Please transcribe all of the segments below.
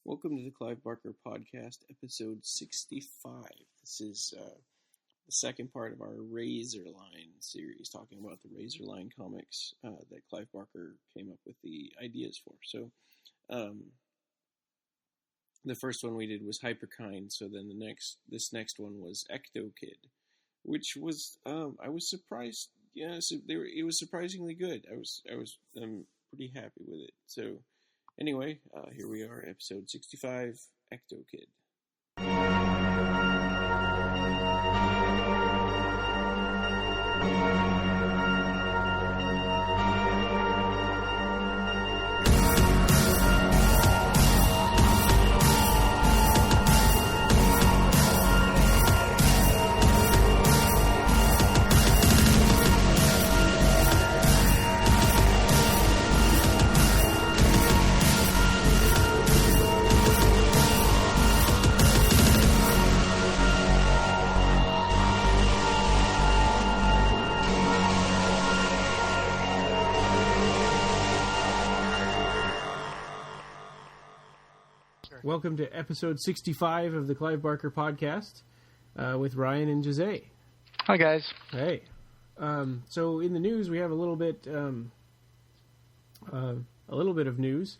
Welcome to the Clive Barker Podcast, episode 65. This is the second part of our Razorline series, talking about the Razorline comics that Clive Barker came up with the ideas for. So, the first one we did was Hyperkind, so then this next one was Ectokid, which was, I was surprised, it was surprisingly good. I'm pretty happy with it, so... Anyway, here we are, episode 65, Ectokid. Welcome to episode 65 of the Clive Barker Podcast with Ryan and Jose. Hi, guys. Hey. So in the news, we have a little bit of news.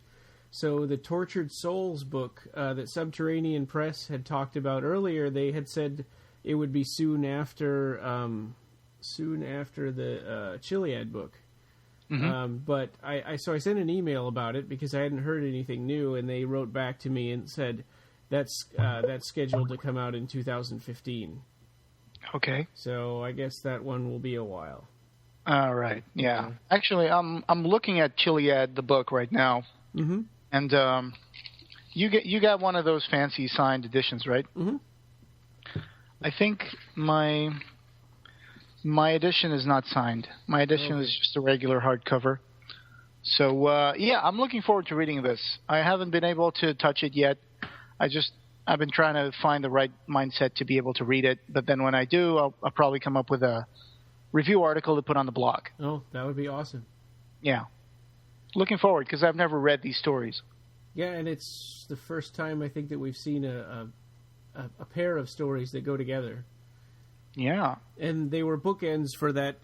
So the Tortured Souls book that Subterranean Press had talked about earlier, they had said it would be soon after the Chiliad book. Mm-hmm. But I sent an email about it because I hadn't heard anything new, and they wrote back to me and said that's scheduled to come out in 2015. Okay. So I guess that one will be a while. All right. Yeah. Actually, I'm looking at Chiliad, the book, right now. Mm-hmm. And you got one of those fancy signed editions, right? Mm-hmm. I think my edition is not signed. My edition is just a regular hardcover. So, I'm looking forward to reading this. I haven't been able to touch it yet. I've been trying to find the right mindset to be able to read it. But then when I do, I'll probably come up with a review article to put on the blog. Oh, that would be awesome. Yeah. Looking forward, because I've never read these stories. Yeah, and it's the first time I think that we've seen a pair of stories that go together. Yeah. And they were bookends for that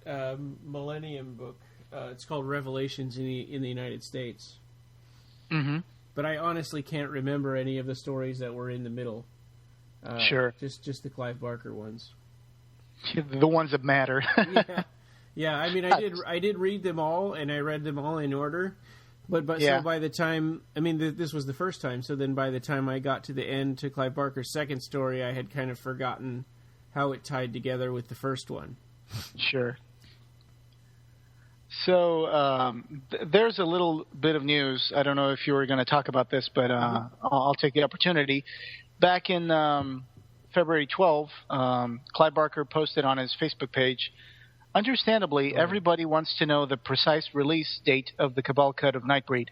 Millennium book. It's called Revelations in the United States. Mm-hmm. But I honestly can't remember any of the stories that were in the middle. Sure. Just the Clive Barker ones. The ones that matter. Yeah. I mean, I did read them all, and I read them all in order. So by the time, this was the first time. So then by the time I got to the end to Clive Barker's second story, I had kind of forgotten how it tied together with the first one. Sure. So there's a little bit of news. I don't know if you were going to talk about this, but I'll take the opportunity. Back in February 12th, Clive Barker posted on his Facebook page, understandably, everybody wants to know the precise release date of the Cabal Cut of Nightbreed.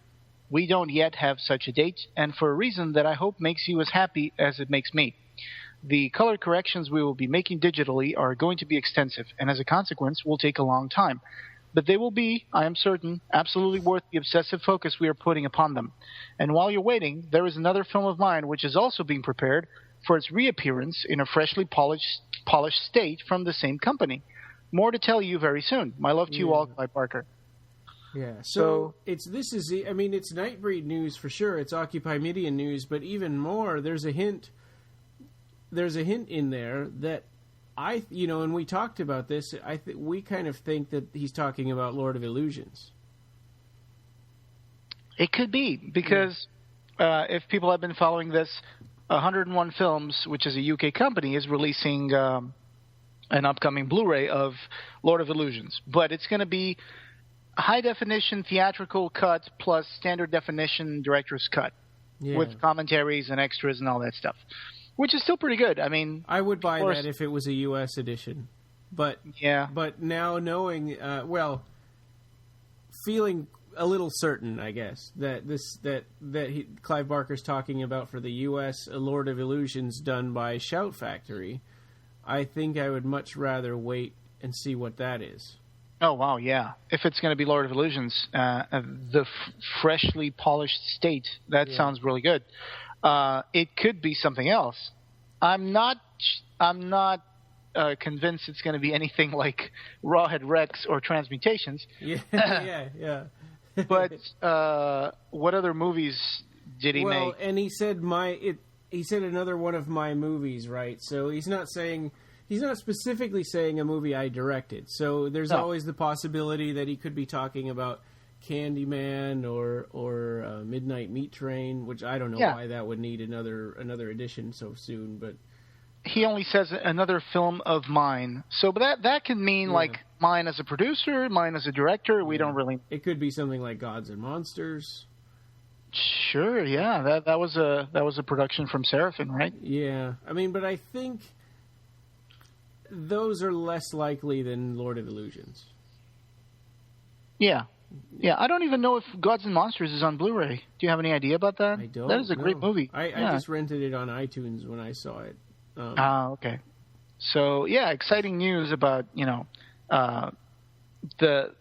We don't yet have such a date, and for a reason that I hope makes you as happy as it makes me. The color corrections we will be making digitally are going to be extensive, and as a consequence will take a long time. But they will be, I am certain, absolutely worth the obsessive focus we are putting upon them. And while you're waiting, there is another film of mine which is also being prepared for its reappearance in a freshly polished state from the same company. More to tell you very soon. My love to you all, Clive Barker. Yeah, so it's Nightbreed news for sure. It's Occupy Midian news, but even more, there's a hint in there that and we talked about this, we kind of think that he's talking about Lord of Illusions. It could be, because if people have been following this, 101 Films, which is a UK company, is releasing an upcoming Blu-ray of Lord of Illusions. But it's going to be high-definition theatrical cut plus standard definition director's cut with commentaries and extras and all that stuff. Which is still pretty good. I mean, I would buy that if it was a U.S. edition, but now knowing, feeling a little certain, I guess, that Clive Barker's talking about for the U.S. a Lord of Illusions done by Shout Factory, I think I would much rather wait and see what that is. Oh, wow, yeah. If it's going to be Lord of Illusions, the freshly polished state, that sounds really good. it could be something else. I'm not convinced it's going to be anything like Rawhead Rex or Transmutations. Yeah, yeah. But what other movies did he make? Well, and he said he said another one of my movies, right? So he's not specifically saying a movie I directed. So there's always the possibility that he could be talking about Candyman or Midnight Meat Train, which I don't know why that would need another edition so soon, but he only says another film of mine. So but that can mean like mine as a producer, mine as a director. We don't really. It could be something like Gods and Monsters. Sure, yeah. That was a production from Seraphin, right? Yeah. I mean, but I think those are less likely than Lord of Illusions. Yeah. Yeah, I don't even know if Gods and Monsters is on Blu-ray. Do you have any idea about that? I don't. That is a great movie. I just rented it on iTunes when I saw it. Okay. So, yeah, exciting news about, the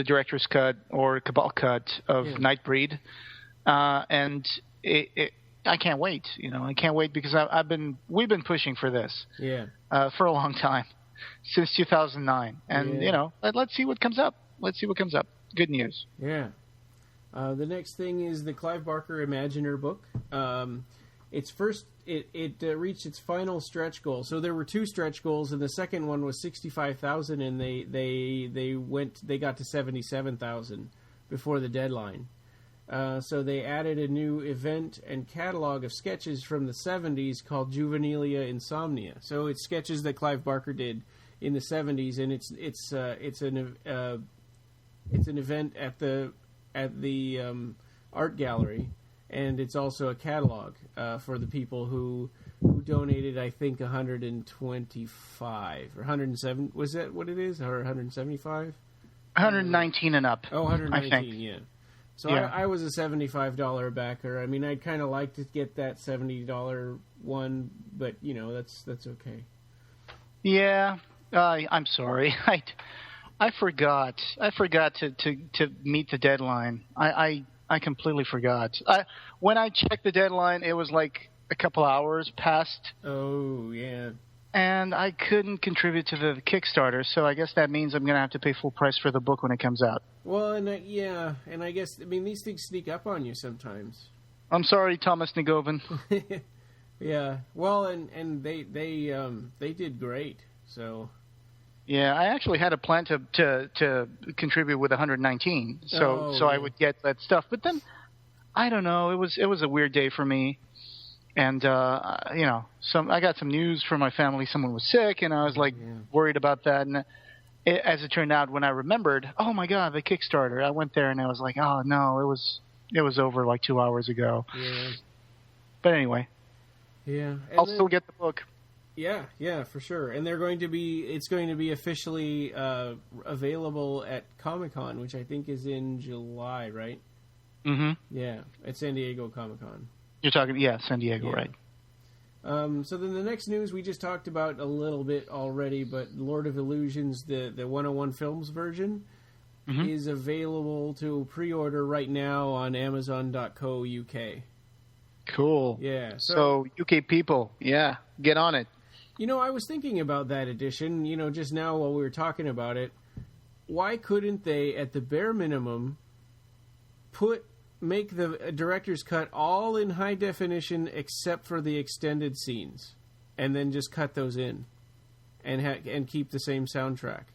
director's cut or Cabal cut of Nightbreed. And I can't wait. I can't wait because we've been pushing for this. Yeah. For a long time, since 2009. And, let's see what comes up. Good news. Yeah. The next thing is the Clive Barker Imaginer book. It reached its final stretch goal. So there were 2 stretch goals, and the second one was 65,000, and they got to 77,000 before the deadline. So they added a new event and catalog of sketches from the 70s called Juvenilia Insomnia. So it's sketches that Clive Barker did in the 70s, and it's an event at the art gallery, and it's also a catalog for the people who donated. I think 125 or 107. Was that what it is? Or 175? 119 and up. Oh, 119. I think. Yeah. So yeah. I was a $75 backer. I mean, I'd kind of like to get that $70 one, but that's okay. Yeah, I'm sorry. I forgot. I forgot to meet the deadline. I completely forgot. When I checked the deadline, it was like a couple hours past. Oh, yeah. And I couldn't contribute to the Kickstarter, so I guess that means I'm going to have to pay full price for the book when it comes out. Well, and I guess, these things sneak up on you sometimes. I'm sorry, Thomas Negovin. Yeah. Well, and they did great, so... Yeah, I actually had a plan to contribute with 119, so I would get that stuff. But then, I don't know, it was a weird day for me, and I got some news from my family. Someone was sick, and I was worried about that. And as it turned out, when I remembered, oh my God, the Kickstarter, I went there and I was like, oh no, it was over like 2 hours ago. Yeah. But anyway, yeah, I'll still get the book. Yeah, for sure. And it's going to be officially available at Comic-Con, which I think is in July, right? Mm-hmm. Yeah, at San Diego Comic-Con. You're talking, San Diego, right? So then the next news we just talked about a little bit already, but Lord of Illusions, the 101 Films version, is available to pre-order right now on Amazon.co.uk. Cool. Yeah. So UK people, get on it. I was thinking about that edition, just now while we were talking about it. Why couldn't they, at the bare minimum, make the director's cut all in high definition except for the extended scenes, and then just cut those in, and keep the same soundtrack?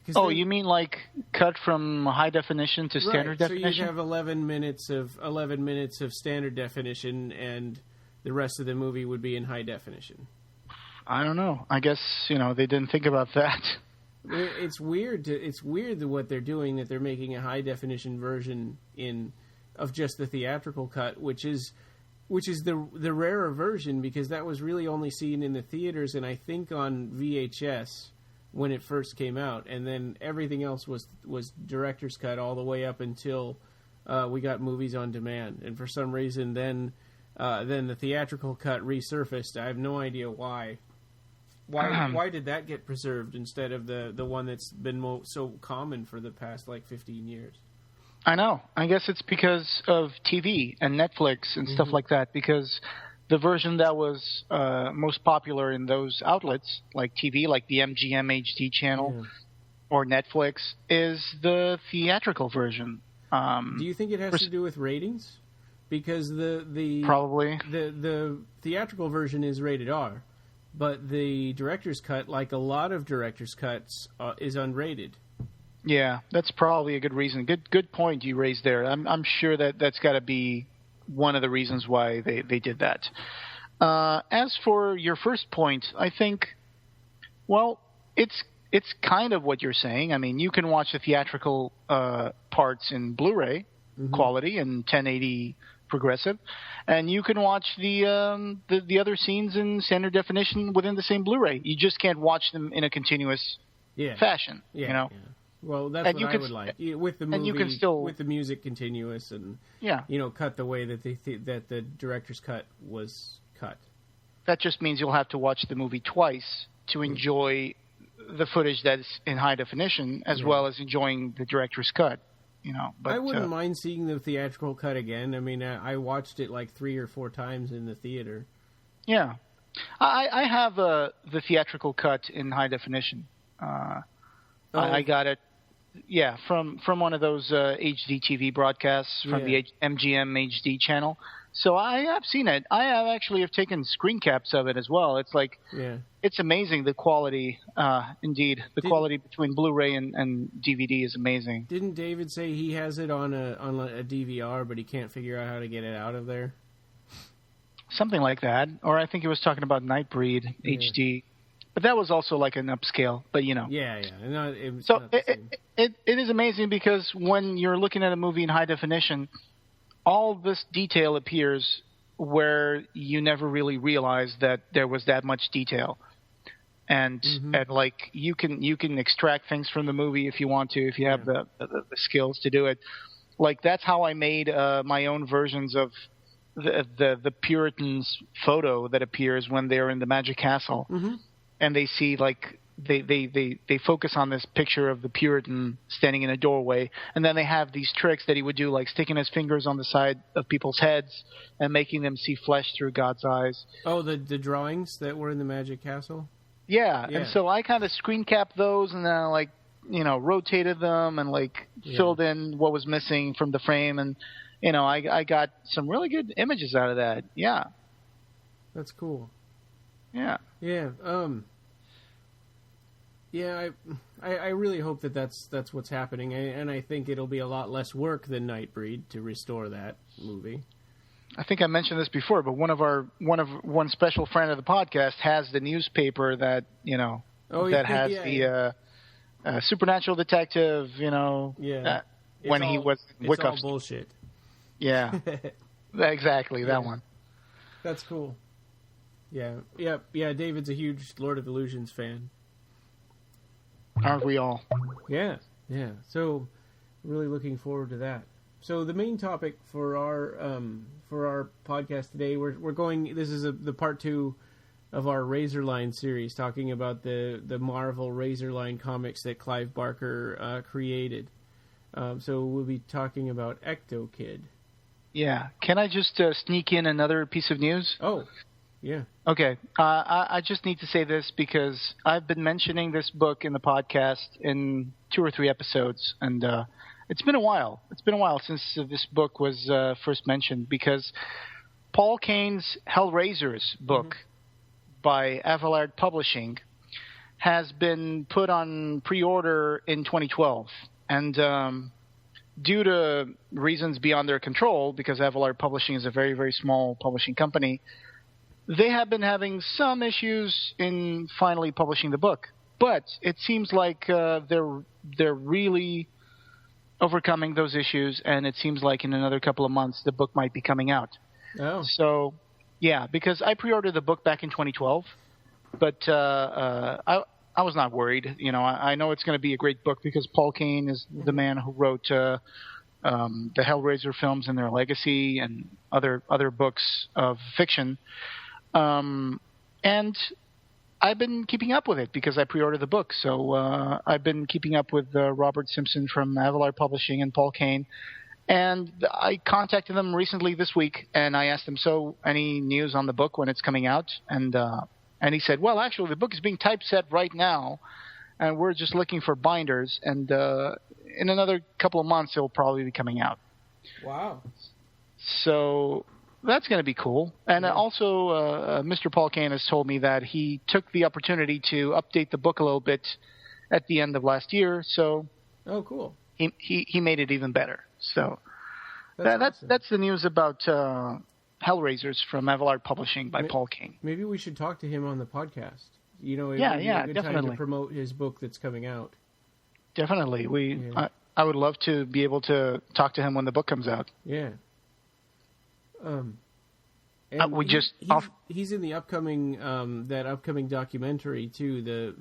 You mean like cut from high definition to standard definition? So you'd have 11 minutes of standard definition, and the rest of the movie would be in high definition. I don't know. I guess they didn't think about that. It's weird. It's weird what they're doing, that they're making a high definition version of just the theatrical cut, which is the rarer version, because that was really only seen in the theaters and I think on VHS when it first came out, and then everything else was director's cut all the way up until we got movies on demand. And for some reason, then the theatrical cut resurfaced. I have no idea why. Why did that get preserved instead of the one that's been so common for the past 15 years? I know. I guess it's because of TV and Netflix and stuff like that, because the version that was most popular in those outlets, like TV, like the MGM HD channel or Netflix, is the theatrical version. Do you think it has to do with ratings? Because probably the theatrical version is rated R, but the director's cut, like a lot of director's cuts, is unrated. Yeah, that's probably a good reason. Good point you raised there. I'm sure that's got to be one of the reasons why they did that. As for your first point, I think, well, it's kind of what you're saying. I mean, you can watch the theatrical parts in Blu-ray quality and 1080 progressive, and you can watch the other scenes in standard definition within the same Blu-ray. You just can't watch them in a continuous fashion. Yeah, you know. Yeah. Well, that's what I would like with the movie, and you can still, with the music continuous, and cut the way that that the director's cut was cut. That just means you'll have to watch the movie twice to enjoy the footage that's in high definition, as well as enjoying the director's cut. You know, but I wouldn't mind seeing the theatrical cut again. I mean, I watched it like 3 or 4 times in the theater. Yeah, I have the theatrical cut in high definition. I got it. Yeah, from one of those HD TV broadcasts from the MGM HD channel. So I have seen it. I have taken screen caps of it as well. It's like, it's amazing, the quality. Indeed, the quality between Blu-ray and DVD is amazing. Didn't David say he has it on a DVR, but he can't figure out how to get it out of there? Something like that. Or I think he was talking about Nightbreed HD. But that was also like an upscale, but you know. Yeah. It is amazing because when you're looking at a movie in high definition, all this detail appears where you never really realized that there was that much detail. And like you can extract things from the movie if you want to, if you have the skills to do it. Like that's how I made my own versions of the Puritans photo that appears when they're in the Magic Castle. And they see, like, they focus on this picture of the Puritan standing in a doorway, and then they have these tricks that he would do, like sticking his fingers on the side of people's heads and making them see flesh through God's eyes. Oh, the drawings that were in the Magic Castle? Yeah. And so I kind of screen capped those and then, rotated them and, filled in what was missing from the frame, and, I got some really good images out of that. Yeah. That's cool. Yeah. Yeah. I really hope that's what's happening, and I think it'll be a lot less work than Nightbreed to restore that movie. I think I mentioned this before, but one special friend of the podcast has the newspaper that has the supernatural detective. When he was in Wyckoff. It's all bullshit. Yeah, exactly that one. That's cool. Yeah. David's a huge Lord of Illusions fan. Aren't we all? Yeah. So, really looking forward to that. So, the main topic for our podcast today, we're going. This is the part 2 of our Razorline series, talking about the Marvel Razorline comics that Clive Barker created. So, we'll be talking about Ectokid. Yeah. Can I just sneak in another piece of news? Oh. Yeah. Okay. I just need to say this because I've been mentioning this book in the podcast in 2 or 3 episodes, and it's been a while. It's been a while since this book was first mentioned, because Paul Kane's Hellraiser's book by Avallard Publishing has been put on pre-order in 2012, and due to reasons beyond their control, because Avallard Publishing is a very, very small publishing company, they have been having some issues in finally publishing the book, but it seems like they're really overcoming those issues, and it seems like in another couple of months the book might be coming out. Oh. So, yeah, because I pre-ordered the book back in 2012, but I was not worried. I know it's going to be a great book because Paul Kane is the man who wrote the Hellraiser films and their legacy and other books of fiction. And I've been keeping up with it because I pre-ordered the book. So I've been keeping up with Robert Simpson from Avalar Publishing and Paul Kane. And I contacted them recently this week, and I asked them, so any news on the book when it's coming out? And he said, well, actually, the book is being typeset right now, and we're just looking for binders. And in another couple of months, it will probably be coming out. Wow. So that's going to be cool. And also, Mr. Paul Kane has told me that he took the opportunity to update the book a little bit at the end of last year. So cool. He made it even better. So awesome. That's the news about Hellraisers from Avalar Publishing by Paul Kane. Maybe we should talk to him on the podcast. You know, yeah, a good definitely. time to promote his book that's coming out. Definitely. I would love to be able to talk to him when the book comes out. Yeah. He's in the upcoming that upcoming documentary too. The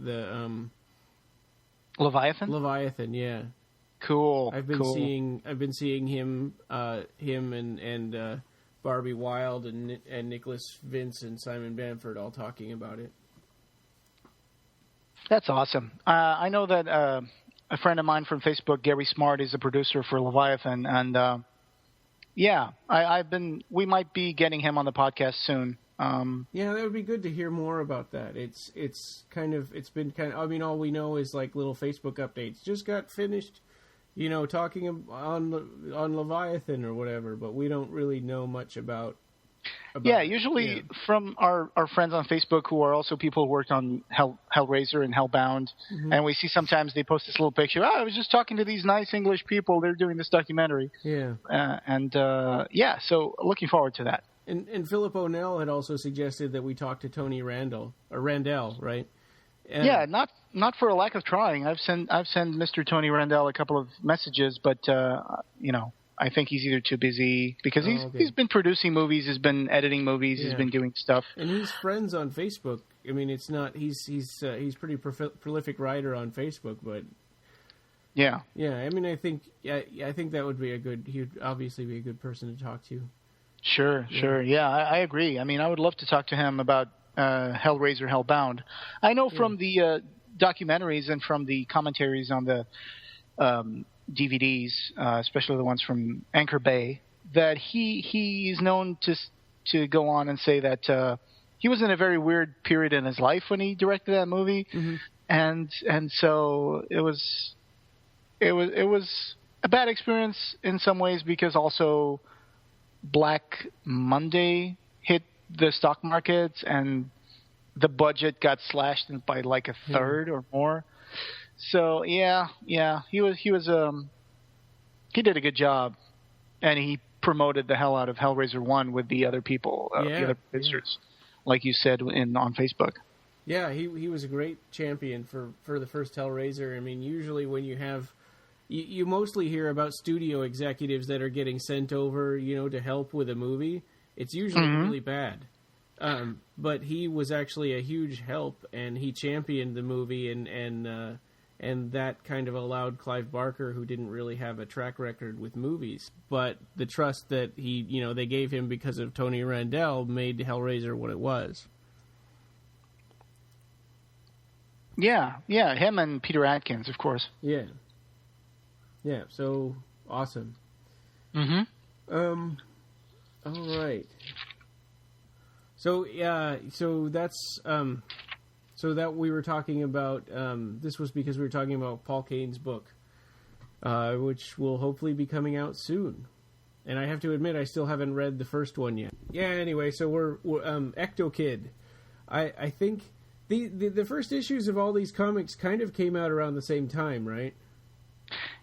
Leviathan. Leviathan, yeah. Cool. I've been seeing him and Barbie Wilde and Nicholas Vince and Simon Bamford all talking about it. That's awesome. I know that a friend of mine from Facebook, Gary Smart, is a producer for Leviathan, and we might be getting him on the podcast soon. Yeah, that would be good to hear more about that. I mean, all we know is like little Facebook updates. Just got finished, talking on Leviathan or whatever, but we don't really know much about usually from our friends on Facebook who are also people who worked on Hellraiser and Hellbound, and we see sometimes they post this little picture. I was just talking to these nice English people. They're doing this documentary. Yeah. So looking forward to that. And Philip O'Neill had also suggested that we talk to Tony Randall, right? Not for a lack of trying. I've sent Mr. Tony Randall a couple of messages, but I think he's either too busy because he's been producing movies, he's been editing movies, he's been doing stuff. And he's friends on Facebook. I mean, it's not he's pretty prolific writer on Facebook, but yeah. I mean, I think that would be he'd obviously be a good person to talk to. Sure. Yeah, I agree. I mean, I would love to talk to him about Hellraiser, Hellbound. I know from the documentaries and from the commentaries on the DVDs, especially the ones from Anchor Bay, that he's known to go on and say that he was in a very weird period in his life when he directed that movie, and so it was a bad experience in some ways because also Black Monday hit the stock markets and the budget got slashed by like a third or more. So he did a good job, and he promoted the hell out of Hellraiser 1 with the other people, the other producers, like you said on Facebook. Yeah, he was a great champion for the first Hellraiser. I mean, usually when you have you mostly hear about studio executives that are getting sent over, to help with a movie. It's usually really bad. But he was actually a huge help, and he championed the movie, and that kind of allowed Clive Barker, who didn't really have a track record with movies, but the trust that they gave him because of Tony Randall made Hellraiser what it was. Yeah, him and Peter Atkins, of course. Yeah, so awesome. All right. So that's so that we were talking about. This was because we were talking about Paul Kane's book, which will hopefully be coming out soon. And I have to admit, I still haven't read the first one yet. Yeah. Anyway, so we're Ectokid. I think the first issues of all these comics kind of came out around the same time, right?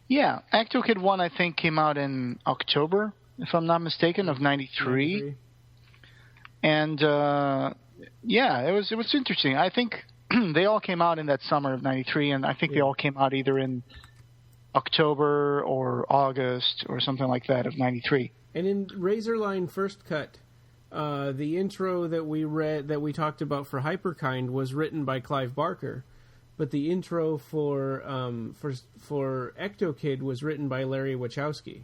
Yeah, Ectokid 1 I think came out in October, if I'm not mistaken, of 93. And it was interesting. I think they all came out in that summer of 93, and I think they all came out either in October or August or something like that of 93. And in Razorline First Cut, the intro that we talked about for Hyperkind was written by Clive Barker. But the intro for Ectokid was written by Larry Wachowski.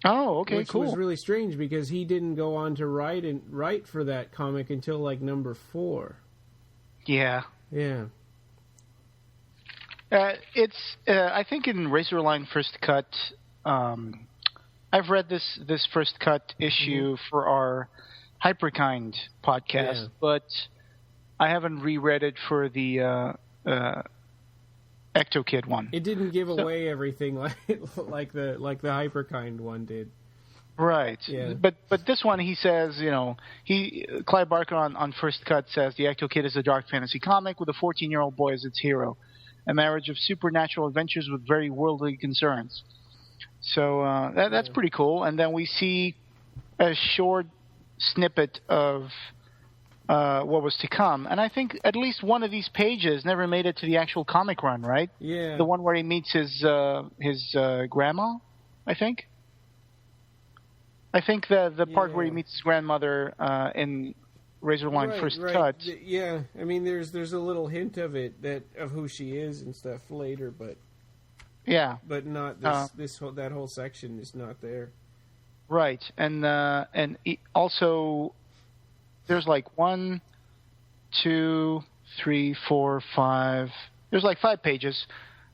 Oh, okay, which cool. Which was really strange because he didn't go on to write for that comic until like number 4. Yeah. Yeah. It's I think in Razorline First Cut, I've read this First Cut issue for our Hyperkind podcast, but I haven't reread it for the Ectokid one. It didn't give away everything like the Hyperkind one did. Right. Yeah. But this one, he says, Clive Barker on First Cut says the Ectokid is a dark fantasy comic with a 14-year-old boy as its hero, a marriage of supernatural adventures with very worldly concerns. So that's pretty cool. And then we see a short snippet of what was to come. And I think at least one of these pages never made it to the actual comic run, right? Yeah. The one where he meets his grandma, I think. I think the part where he meets his grandmother in Razorline First Cut. Yeah, I mean, there's a little hint of it of who she is and stuff later, but not that whole section is not there. Right, and also there's like 1, 2, 3, 4, 5. There's like 5 pages.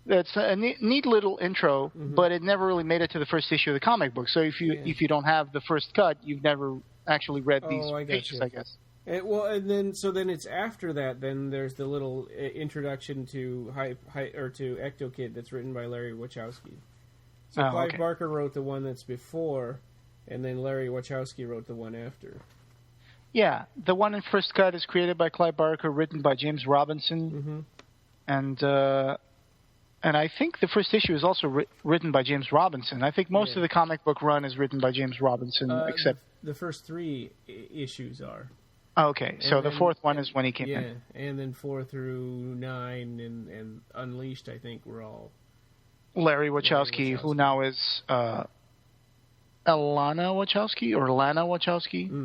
That's a neat little intro, but it never really made it to the first issue of the comic book. So if you don't have the First Cut, you've never actually read these pages, I guess. And then it's after that. Then there's the little introduction to to Ectokid that's written by Larry Wachowski. So Clive Barker wrote the one that's before, and then Larry Wachowski wrote the one after. Yeah, the one in First Cut is created by Clive Barker, written by James Robinson, and I think the first issue is also written by James Robinson. I think most of the comic book run is written by James Robinson, except the first 3 issues are. Okay, so the fourth one is when he came in. Yeah, and then 4 through 9 and Unleashed, I think, were all Larry Wachowski, who now is Lana Wachowski.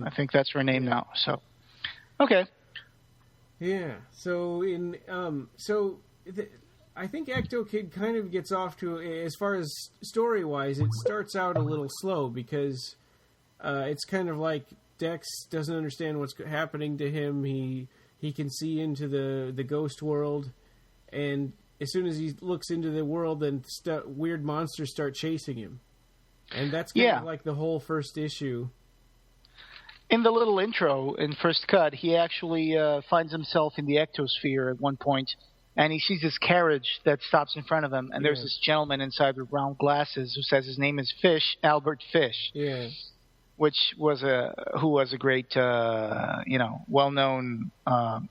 I think that's her name now. So, okay. Yeah. So I think Ectokid kind of gets off to, as far as story-wise, it starts out a little slow because it's kind of like Dex doesn't understand what's happening to him. He can see into the ghost world, and as soon as he looks into the world, then weird monsters start chasing him. And that's kind of like the whole first issue. In the little intro in First Cut, he actually finds himself in the ectosphere at one point, and he sees this carriage that stops in front of him, and there's this gentleman inside with round glasses who says his name is Albert Fish. Yeah. Who was a great, well-known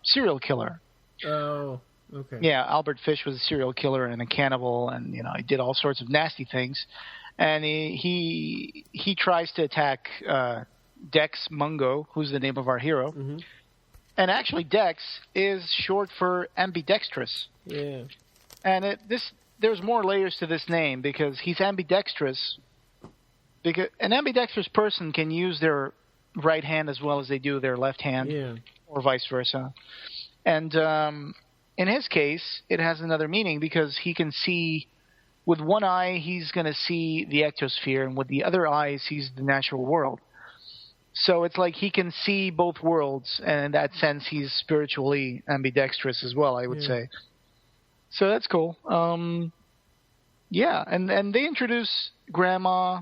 serial killer. Oh, okay. Yeah, Albert Fish was a serial killer and a cannibal, and he did all sorts of nasty things. And he tries to attack Dex Mungo, who's the name of our hero. Mm-hmm. And actually, Dex is short for ambidextrous. Yeah. And there's more layers to this name because he's ambidextrous. Because an ambidextrous person can use their right hand as well as they do their left hand, or vice versa. And in his case, it has another meaning because he can see. With one eye, he's going to see the ectosphere, and with the other eye, he sees the natural world. So it's like he can see both worlds, and in that sense, he's spiritually ambidextrous as well, I would say. So that's cool. And they introduce Grandma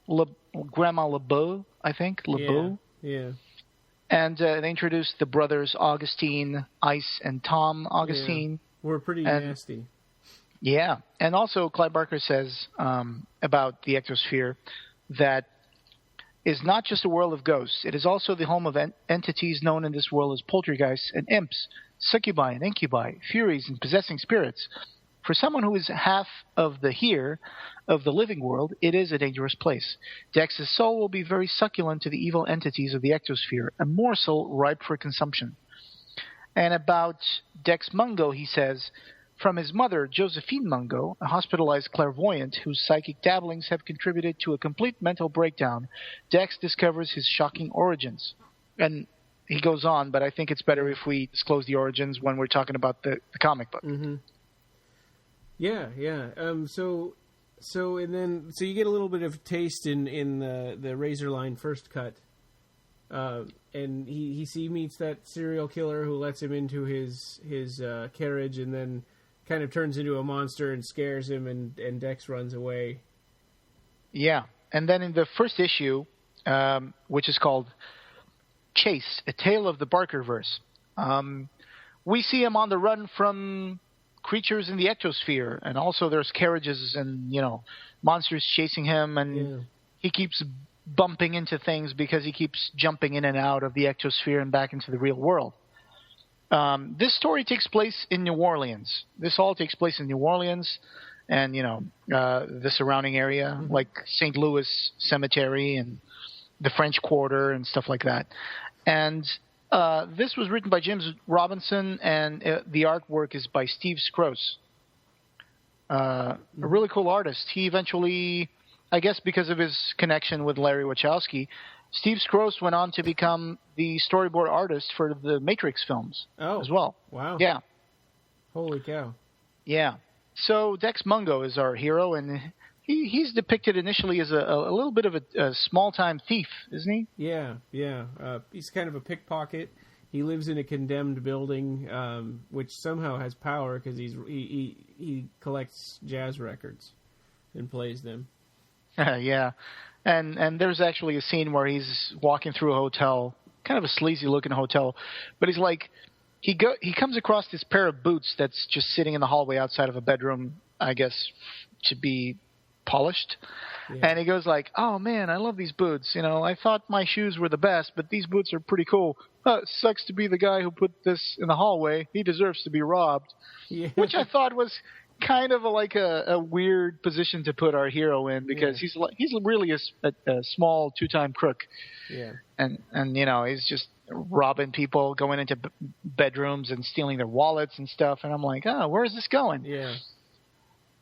LeBeau, I think. LeBeau. Yeah. And they introduced the brothers Augustine, Ice, and Tom Augustine. Yeah. We're pretty nasty. Yeah. And also Clive Barker says about the ectosphere that is not just a world of ghosts. It is also the home of entities known in this world as poltergeists and imps, succubi and incubi, furies and possessing spirits. For someone who is half of the here, of the living world, it is a dangerous place. Dex's soul will be very succulent to the evil entities of the ectosphere, a morsel ripe for consumption. And about Dex Mungo, he says, from his mother, Josephine Mungo, a hospitalized clairvoyant whose psychic dabblings have contributed to a complete mental breakdown, Dex discovers his shocking origins. And he goes on, but I think it's better if we disclose the origins when we're talking about the comic book. Mm-hmm. Yeah. So you get a little bit of taste in the Razorline First Cut, and he meets that serial killer who lets him into his carriage, and then kind of turns into a monster and scares him, and Dex runs away. Yeah, and then in the first issue, which is called Chase, A Tale of the Barkerverse, we see him on the run from creatures in the ectosphere, and also there's carriages and, monsters chasing him, and he keeps bumping into things because he keeps jumping in and out of the ectosphere and back into the real world. This story takes place in New Orleans. This all takes place in New Orleans and, the surrounding area, like St. Louis Cemetery and the French Quarter and stuff like that. And this was written by James Robinson, and the artwork is by Steve Skroce. A really cool artist. He eventually, I guess because of his connection with Larry Wachowski, Steve Skroce went on to become the storyboard artist for the Matrix films as well. Wow. Yeah. Holy cow. Yeah. So Dex Mungo is our hero, and he's depicted initially as a little bit of a small-time thief, isn't he? Yeah. He's kind of a pickpocket. He lives in a condemned building, which somehow has power because he collects jazz records and plays them. Yeah. And there's actually a scene where he's walking through a hotel, kind of a sleazy-looking hotel, but he's like, he comes across this pair of boots that's just sitting in the hallway outside of a bedroom, I guess, to be polished. Yeah. And he goes like, "Oh man, I love these boots. I thought my shoes were the best, but these boots are pretty cool. Sucks to be the guy who put this in the hallway. He deserves to be robbed." Yeah. Which I thought was kind of a weird position to put our hero in, because he's really a small two-time crook. Yeah. And he's just robbing people, going into bedrooms and stealing their wallets and stuff. And I'm like, where is this going? Yeah.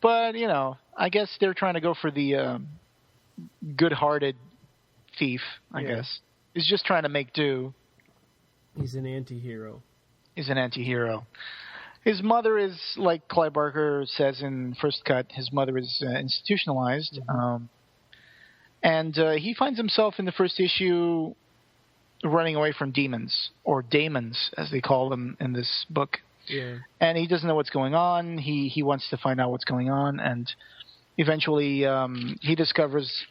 But, I guess they're trying to go for the good-hearted thief, I guess. He's just trying to make do. He's an anti-hero. His mother is, like Clive Barker says in First Cut, his mother is institutionalized. Mm-hmm. And he finds himself in the first issue running away from demons, or daemons, as they call them in this book. Yeah. And he doesn't know what's going on. He wants to find out what's going on, and eventually he discovers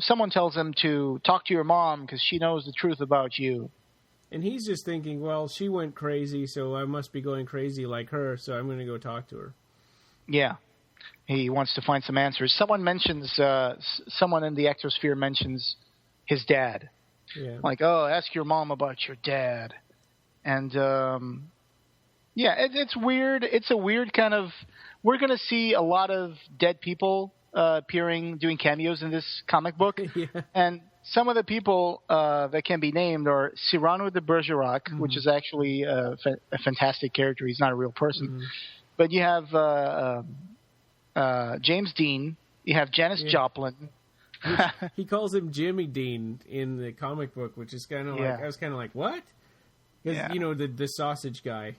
someone tells him to talk to your mom because she knows the truth about you. And he's just thinking, well, she went crazy, so I must be going crazy like her, so I'm going to go talk to her. Yeah. He wants to find some answers. Someone in the ectosphere mentions his dad. Yeah. Like, ask your mom about your dad. And, it's weird. It's a weird kind of... We're going to see a lot of dead people appearing, doing cameos in this comic book. Yeah. And some of the people that can be named are Cyrano de Bergerac, mm-hmm. which is actually a fantastic character. He's not a real person. Mm-hmm. But you have James Dean. You have Janis Joplin. He calls him Jimmy Dean in the comic book, which is kind of like, I was kind of like, what? Because, the sausage guy.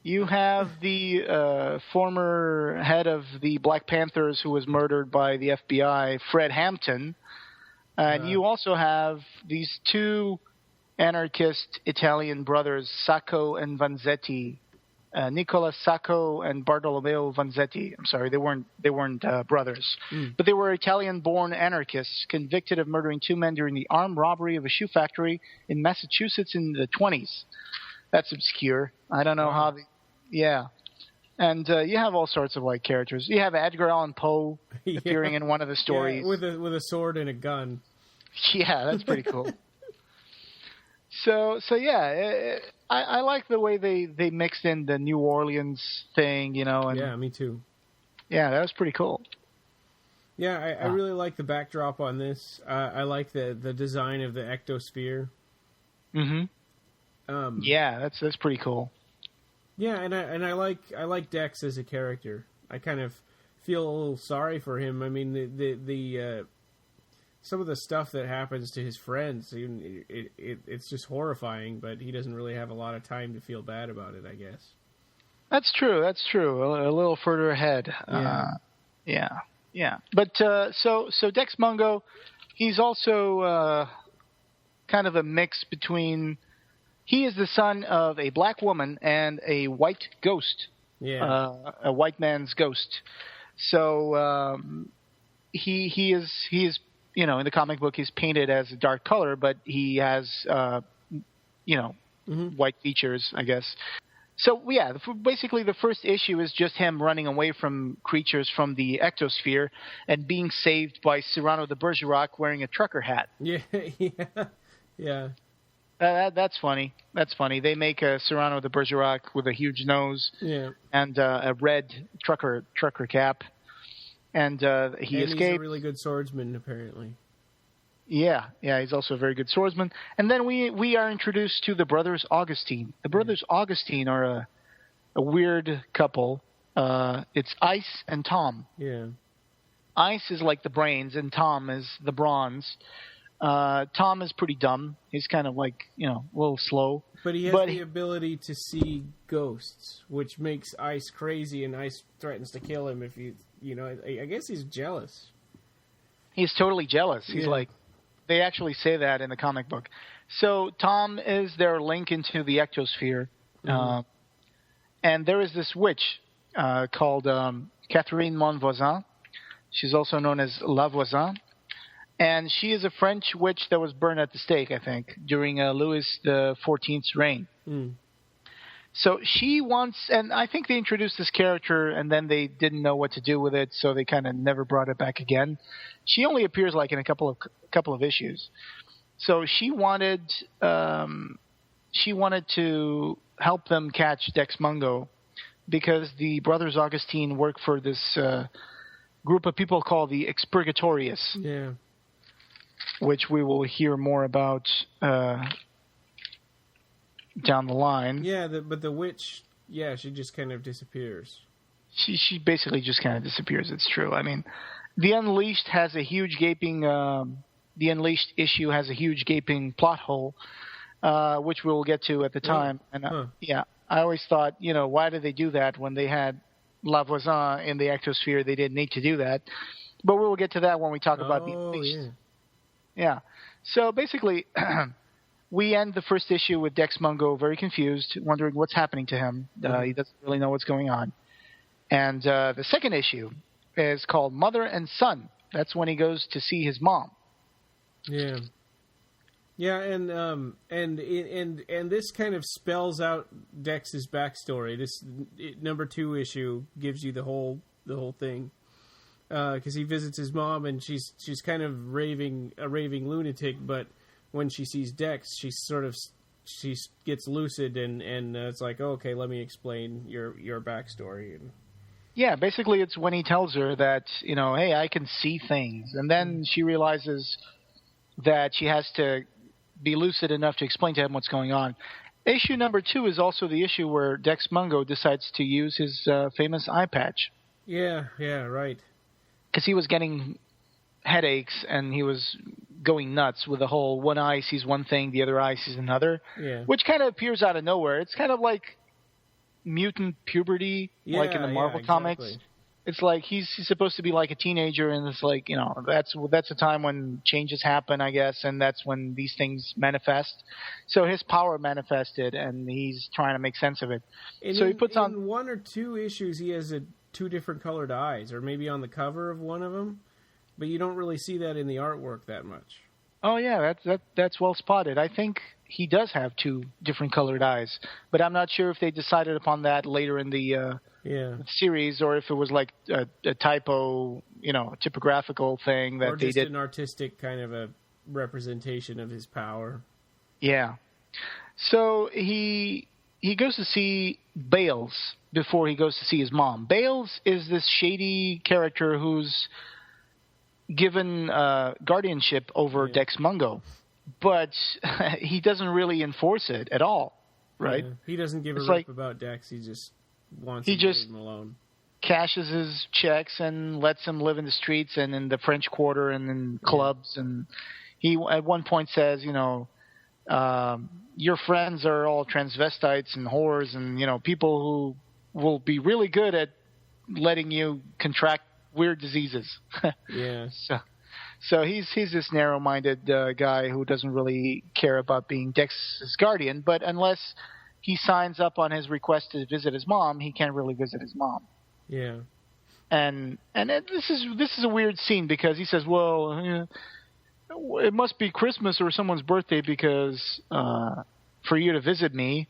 You have the former head of the Black Panthers who was murdered by the FBI, Fred Hampton. And you also have these two anarchist Italian brothers, Sacco and Vanzetti, Nicola Sacco and Bartolomeo Vanzetti. I'm sorry, they weren't brothers, but they were Italian-born anarchists convicted of murdering two men during the armed robbery of a shoe factory in Massachusetts in the 1920s. That's obscure. I don't know how. And you have all sorts of characters. You have Edgar Allan Poe appearing in one of the stories with a sword and a gun. Yeah, that's pretty cool. So I like the way they mixed in the New Orleans thing, And, yeah, me too. Yeah, that was pretty cool. Yeah, I really like the backdrop on this. I like the design of the ectosphere. Mm-hmm. Yeah, that's pretty cool. Yeah, and I like Dex as a character. I kind of feel a little sorry for him. I mean, the some of the stuff that happens to his friends, it's just horrifying. But he doesn't really have a lot of time to feel bad about it, I guess. That's true. A little further ahead. Yeah. But so Dex Mungo, he's also kind of a mix between. He is the son of a black woman and a white ghost. Yeah. A white man's ghost. So he is in the comic book he's painted as a dark color, but he has white features, I guess. So yeah, basically the first issue is just him running away from creatures from the ectosphere and being saved by Cyrano de Bergerac wearing a trucker hat. Yeah. Yeah. That's funny. That's funny. They make a Cyrano de Bergerac with a huge nose and a red trucker cap. And he escaped. He's a really good swordsman, apparently. Yeah, he's also a very good swordsman. And then we are introduced to the brothers Augustine. The brothers Augustine are a weird couple. It's Ice and Tom. Yeah. Ice is like the brains, and Tom is the bronze. Tom is pretty dumb. He's kind of like, a little slow. But he has the ability to see ghosts, which makes Ice crazy, and Ice threatens to kill him if I guess he's jealous. He's totally jealous. He's like, they actually say that in the comic book. So Tom is their link into the ectosphere. And there is this witch called Catherine Monvoisin. She's also known as La Voisin. And she is a French witch that was burned at the stake, I think, during Louis XIV's reign. So she wants, and I think they introduced this character and then they didn't know what to do with it, so they kind of never brought it back again. She only appears like in a couple of issues. So she wanted to help them catch Dex Mungo because the brothers Augustine work for this group of people called the Expurgatorius. Yeah. Which we will hear more about down the line. Yeah, but the witch, she just kind of disappears. She basically just kind of disappears. It's true. I mean, the Unleashed has a huge gaping. The Unleashed issue has a huge gaping plot hole, which we will get to at the time. And I always thought, why did they do that when they had La Voisin in the ectosphere? They didn't need to do that, but we will get to that when we talk about the Unleashed. Yeah. So basically, we end the first issue with Dex Mungo very confused, wondering what's happening to him. He doesn't really know what's going on. And the second issue is called Mother and Son. That's when he goes to see his mom. Yeah. Yeah, and this kind of spells out Dex's backstory. This number 2 issue gives you the whole thing. Because he visits his mom and she's kind of a raving lunatic, but when she sees Dex, she gets lucid and it's like, okay, let me explain your backstory. Yeah, basically it's when he tells her that, hey, I can see things, and then she realizes that she has to be lucid enough to explain to him what's going on. Issue number 2 is also the issue where Dex Mungo decides to use his famous eye patch. Yeah, right. Because he was getting headaches and he was going nuts with the whole one eye sees one thing, the other eye sees another, which kind of appears out of nowhere. It's kind of like mutant puberty, like in the Marvel comics. It's like he's supposed to be like a teenager, and it's like, that's a time when changes happen, I guess, and that's when these things manifest. So his power manifested, and he's trying to make sense of it. And so he puts on 1 or 2 issues, he has 2 different colored eyes, or maybe on the cover of one of them, but you don't really see that in the artwork that much. Oh yeah, that's well spotted. I think he does have 2 different colored eyes, but I'm not sure if they decided upon that later in the series, or if it was like a typo, a typographical thing that they did. Or just an artistic kind of a representation of his power. Yeah. So he goes to see Bales before he goes to see his mom. Bales is this shady character who's given guardianship over Dex Mungo, but he doesn't really enforce it at all, right? Yeah. He doesn't give a rip about Dex. He just wants to leave him alone. Cashes his checks and lets him live in the streets and in the French Quarter and in clubs. And he at one point says, your friends are all transvestites and whores and, people who will be really good at letting you contract weird diseases. Yeah. So he's this narrow-minded guy who doesn't really care about being Dex's guardian. But unless he signs up on his request to visit his mom, he can't really visit his mom. Yeah. And this is a weird scene because he says, "Well, it must be Christmas or someone's birthday because for you to visit me."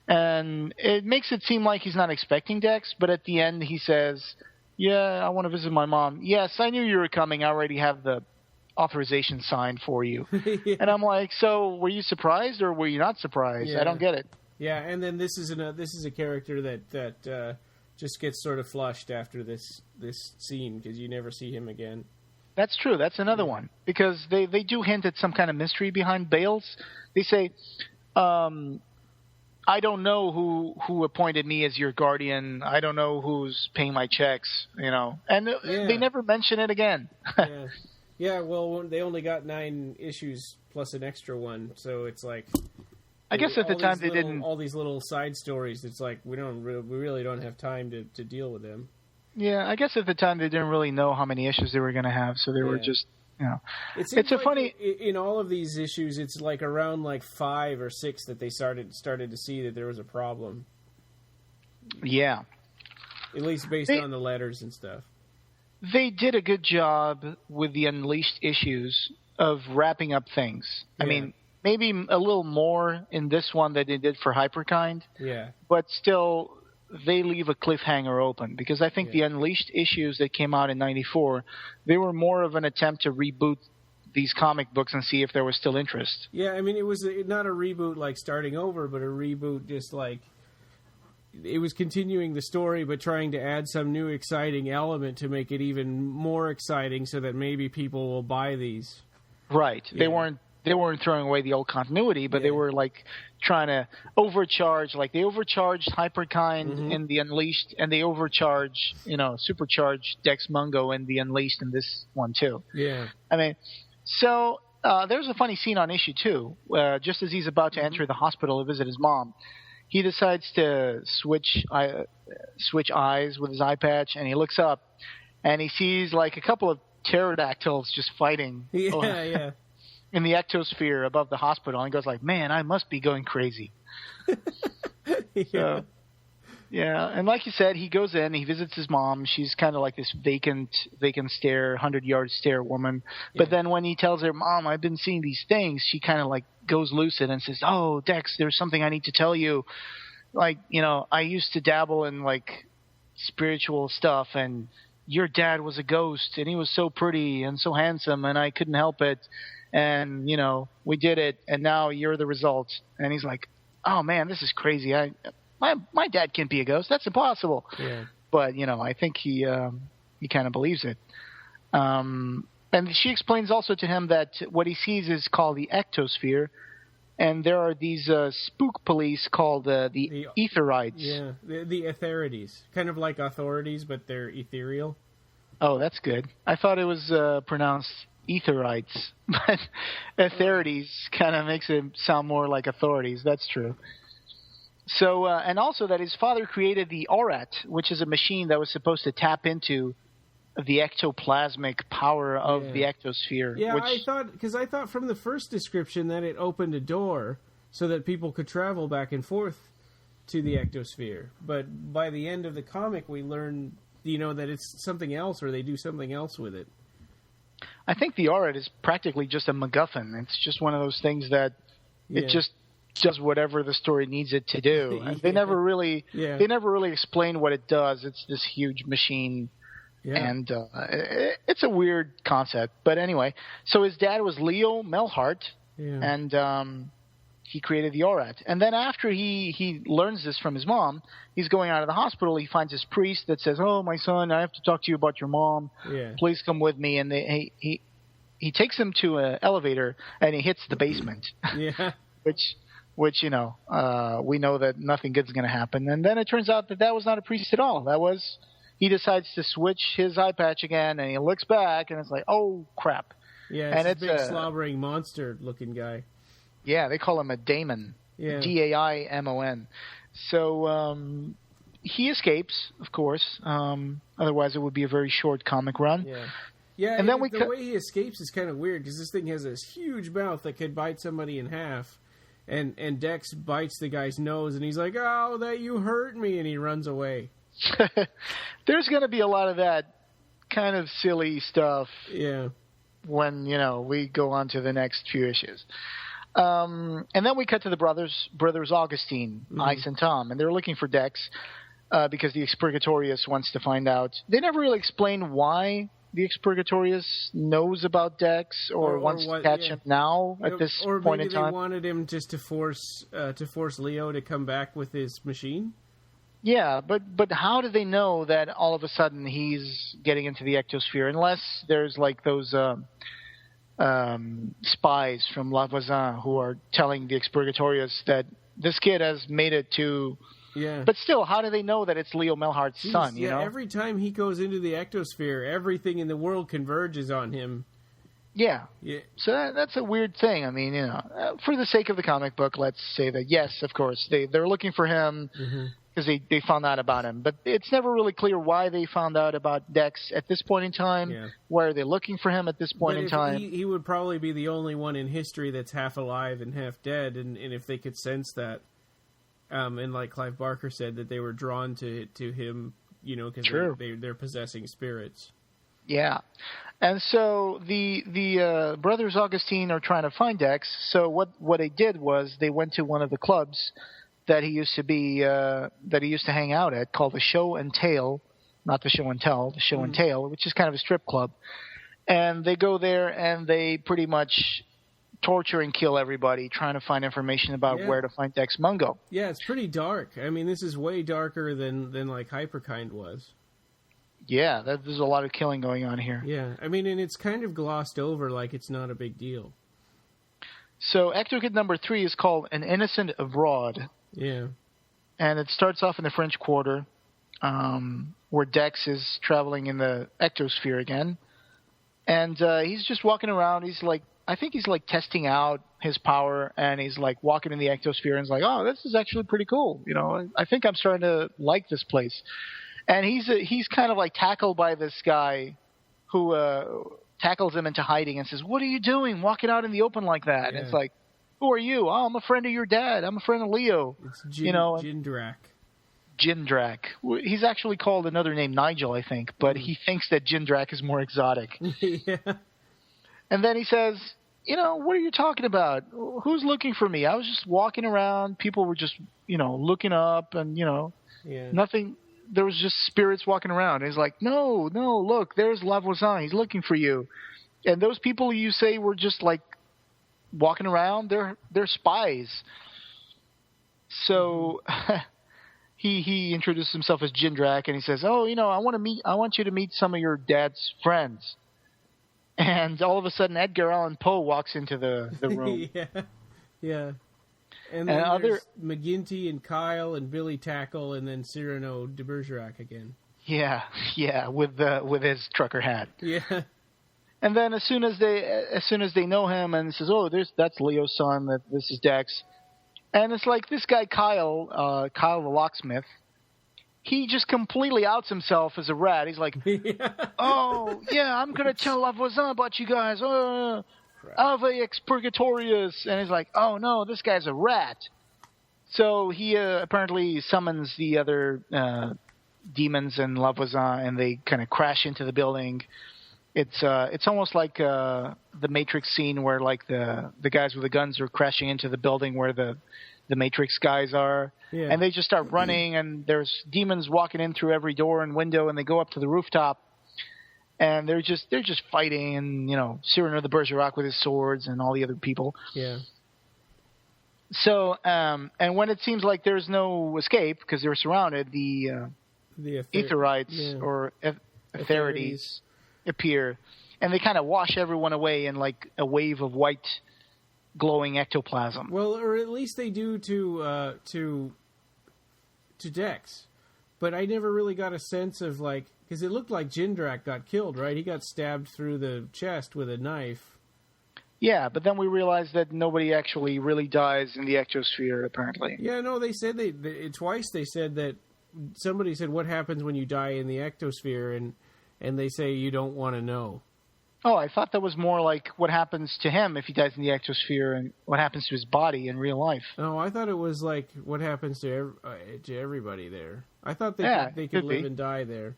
And it makes it seem like he's not expecting Dex, but at the end he says, "Yeah, I want to visit my mom. Yes, I knew you were coming. I already have the authorization signed for you." Yeah. And I'm like, so were you surprised or were you not surprised? Yeah. I don't get it. Yeah, and then this is a character that just gets sort of flushed after this scene because you never see him again. That's true. That's another one because they do hint at some kind of mystery behind Bales. They say, "I don't know who appointed me as your guardian. I don't know who's paying my checks, And they never mention it again. Yeah. Yeah, well, they only got 9 issues plus an extra one, so it's like I guess at the time they didn't all these little side stories. It's like we really don't have time to deal with them. Yeah, I guess at the time they didn't really know how many issues they were going to have, so they were just It's a funny in all of these issues. It's like around 5 or 6 that they started to see that there was a problem. Yeah, at least based on the letters and stuff. They did a good job with the Unleashed issues of wrapping up things. Yeah. I mean, maybe a little more in this one than they did for Hyperkind. Yeah, but still, they leave a cliffhanger open because I think the Unleashed issues that came out in '94, they were more of an attempt to reboot these comic books and see if there was still interest. Yeah, I mean, it was not a reboot like starting over, but a reboot just like it was continuing the story, but trying to add some new exciting element to make it even more exciting, so that maybe people will buy these. Right. Yeah. They weren't throwing away the old continuity, but they were trying to overcharge. Like they overcharged Hyperkind in the Unleashed, and they supercharged Dex Mungo in the Unleashed in this one too. Yeah. I mean, so there's a funny scene on issue 2, just as he's about to enter the hospital to visit his mom. He decides to switch eyes with his eye patch, and he looks up, and he sees a couple of pterodactyls just fighting. Yeah. In the ectosphere above the hospital, and he goes man, I must be going crazy. Yeah. Yeah, and like you said, he goes in, he visits his mom. She's kind of like this vacant stare, 100-yard stare woman. But then when he tells her, "Mom, I've been seeing these things," she kind of goes lucid and says, "Oh, Dex, there's something I need to tell you. I used to dabble in spiritual stuff, and your dad was a ghost, and he was so pretty and so handsome, and I couldn't help it. And, we did it, and now you're the result." And he's like, "Oh, man, this is crazy. My dad can't be a ghost. That's impossible." Yeah. But, I think he kind of believes it. And she explains also to him that what he sees is called the ectosphere, and there are these spook police called the Etherites. Yeah, the Etherides. Kind of like authorities, but they're ethereal. Oh, that's good. I thought it was pronounced Etherites, but Etherides kind of makes it sound more like authorities. That's true. So, and also that his father created the Aurat, which is a machine that was supposed to tap into the ectoplasmic power of the ectosphere. Yeah, I thought from the first description that it opened a door so that people could travel back and forth to the ectosphere. But by the end of the comic, we learn, that it's something else, or they do something else with it. I think the Aurat is practically just a MacGuffin. It's just one of those things that it just does whatever the story needs it to do. And they never really explain what it does. It's this huge machine. Yeah. And it's a weird concept. But anyway, so his dad was Leo Melhart, and he created the Aurat. And then after he learns this from his mom, he's going out of the hospital. He finds this priest that says, "Oh, my son, I have to talk to you about your mom. Please come with me." And he takes him to an elevator, and he hits the basement. Yeah. which we know that nothing good's going to happen. And then it turns out that was not a priest at all. That was... He decides to switch his eye patch again, and he looks back, and it's like, oh, crap. Yeah, it's a big slobbering monster-looking guy. Yeah, they call him a daimon. Yeah. Daimon. So he escapes, of course. Otherwise, it would be a very short comic run. Yeah. Yeah, and then the way he escapes is kind of weird because this thing has this huge mouth that could bite somebody in half, and Dex bites the guy's nose, and he's like, "Oh, that you hurt me," and he runs away. There's going to be a lot of that kind of silly stuff. Yeah. When we go on to the next few issues, and then we cut to the brothers Augustine, Ice and Tom, and they're looking for Dex because the Expurgatorius wants to find out. They never really explain why the Expurgatorius knows about Dex or wants to catch him now at this point in time. Or maybe they wanted him just to force Leo to come back with his machine. Yeah, but how do they know that all of a sudden he's getting into the ectosphere? Unless there's like those spies from La Voisin who are telling the Expurgatorius that this kid has made it to... Yeah. But still, how do they know that it's Leo Melhart's son, you know? Every time he goes into the ectosphere, everything in the world converges on him. Yeah. So that's a weird thing. I mean, for the sake of the comic book, let's say that, yes, of course, they're looking for him... Mm-hmm. Because they found out about him. But it's never really clear why they found out about Dex at this point in time. Yeah. Why are they looking for him at this point in time? He would probably be the only one in history that's half alive and half dead. And if they could sense that, and like Clive Barker said, that they were drawn to him, because they're possessing spirits. Yeah. And so the brothers Augustine are trying to find Dex. So what they did was they went to one of the clubs that he used to hang out at, called the Show and Tell, not the Show and Tell, the Show and Tell, which is kind of a strip club. And they go there and they pretty much torture and kill everybody, trying to find information about where to find Dex Mungo. Yeah, it's pretty dark. I mean, this is way darker than like Hyperkind was. Yeah, there's a lot of killing going on here. Yeah, I mean, and it's kind of glossed over like it's not a big deal. So Ectokid number 3 is called An Innocent Abroad. Yeah. And it starts off in the French Quarter, where Dex is traveling in the ectosphere again. And he's just walking around. I think he's testing out his power, and he's walking in the ectosphere and he's like, oh, this is actually pretty cool. I think I'm starting to like this place. And he's kind of tackled by this guy who tackles him into hiding and says, what are you doing walking out in the open like that? Yeah. And it's like, who are you? Oh, I'm a friend of your dad. I'm a friend of Leo. It's Jindrak. Jindrak. He's actually called another name, Nigel, I think, but he thinks that Jindrak is more exotic. Yeah. And then he says, what are you talking about? Who's looking for me? I was just walking around. People were just, looking up and, nothing. There was just spirits walking around. And he's like, no, look, there's La Voisin. He's looking for you. And those people you say were just walking around, they're spies. So he introduced himself as Jindrak, and he says, oh, I want you to meet some of your dad's friends. And all of a sudden Edgar Allan Poe walks into the room. Yeah. And then there's McGinty and Kyle and Billy Tackle and then Cyrano de Bergerac again. Yeah, with his trucker hat. Yeah. And then as soon as they know him and says, oh, that's Leo's son, this is Dex. And it's like this guy Kyle the locksmith, he just completely outs himself as a rat. He's like, oh, yeah, I'm going to tell La Voisin about you guys. Ave Expurgatorius. And he's like, oh, no, this guy's a rat. So he apparently summons the other demons in La Voisin, and they kind of crash into the building. It's almost like the Matrix scene where the guys with the guns are crashing into the building where the Matrix guys are, and they just start running, and there's demons walking in through every door and window, and they go up to the rooftop, and they're just fighting, and Cyrano de Bergerac with his swords and all the other people. Yeah. So and when it seems like there's no escape because they're surrounded, the Etherites or Etherites appear, and they kind of wash everyone away in a wave of white glowing ectoplasm. Well, or at least they do to Dex. But I never really got a sense of because it looked like Jindrak got killed, right? He got stabbed through the chest with a knife. Yeah, but then we realized that nobody actually really dies in the ectosphere, apparently. Yeah, no, they said twice they said that somebody said, what happens when you die in the ectosphere? And they say you don't want to know. Oh, I thought that was more like what happens to him if he dies in the ectosphere and what happens to his body in real life. Oh, I thought it was like what happens to everybody there. I thought they could live and die there.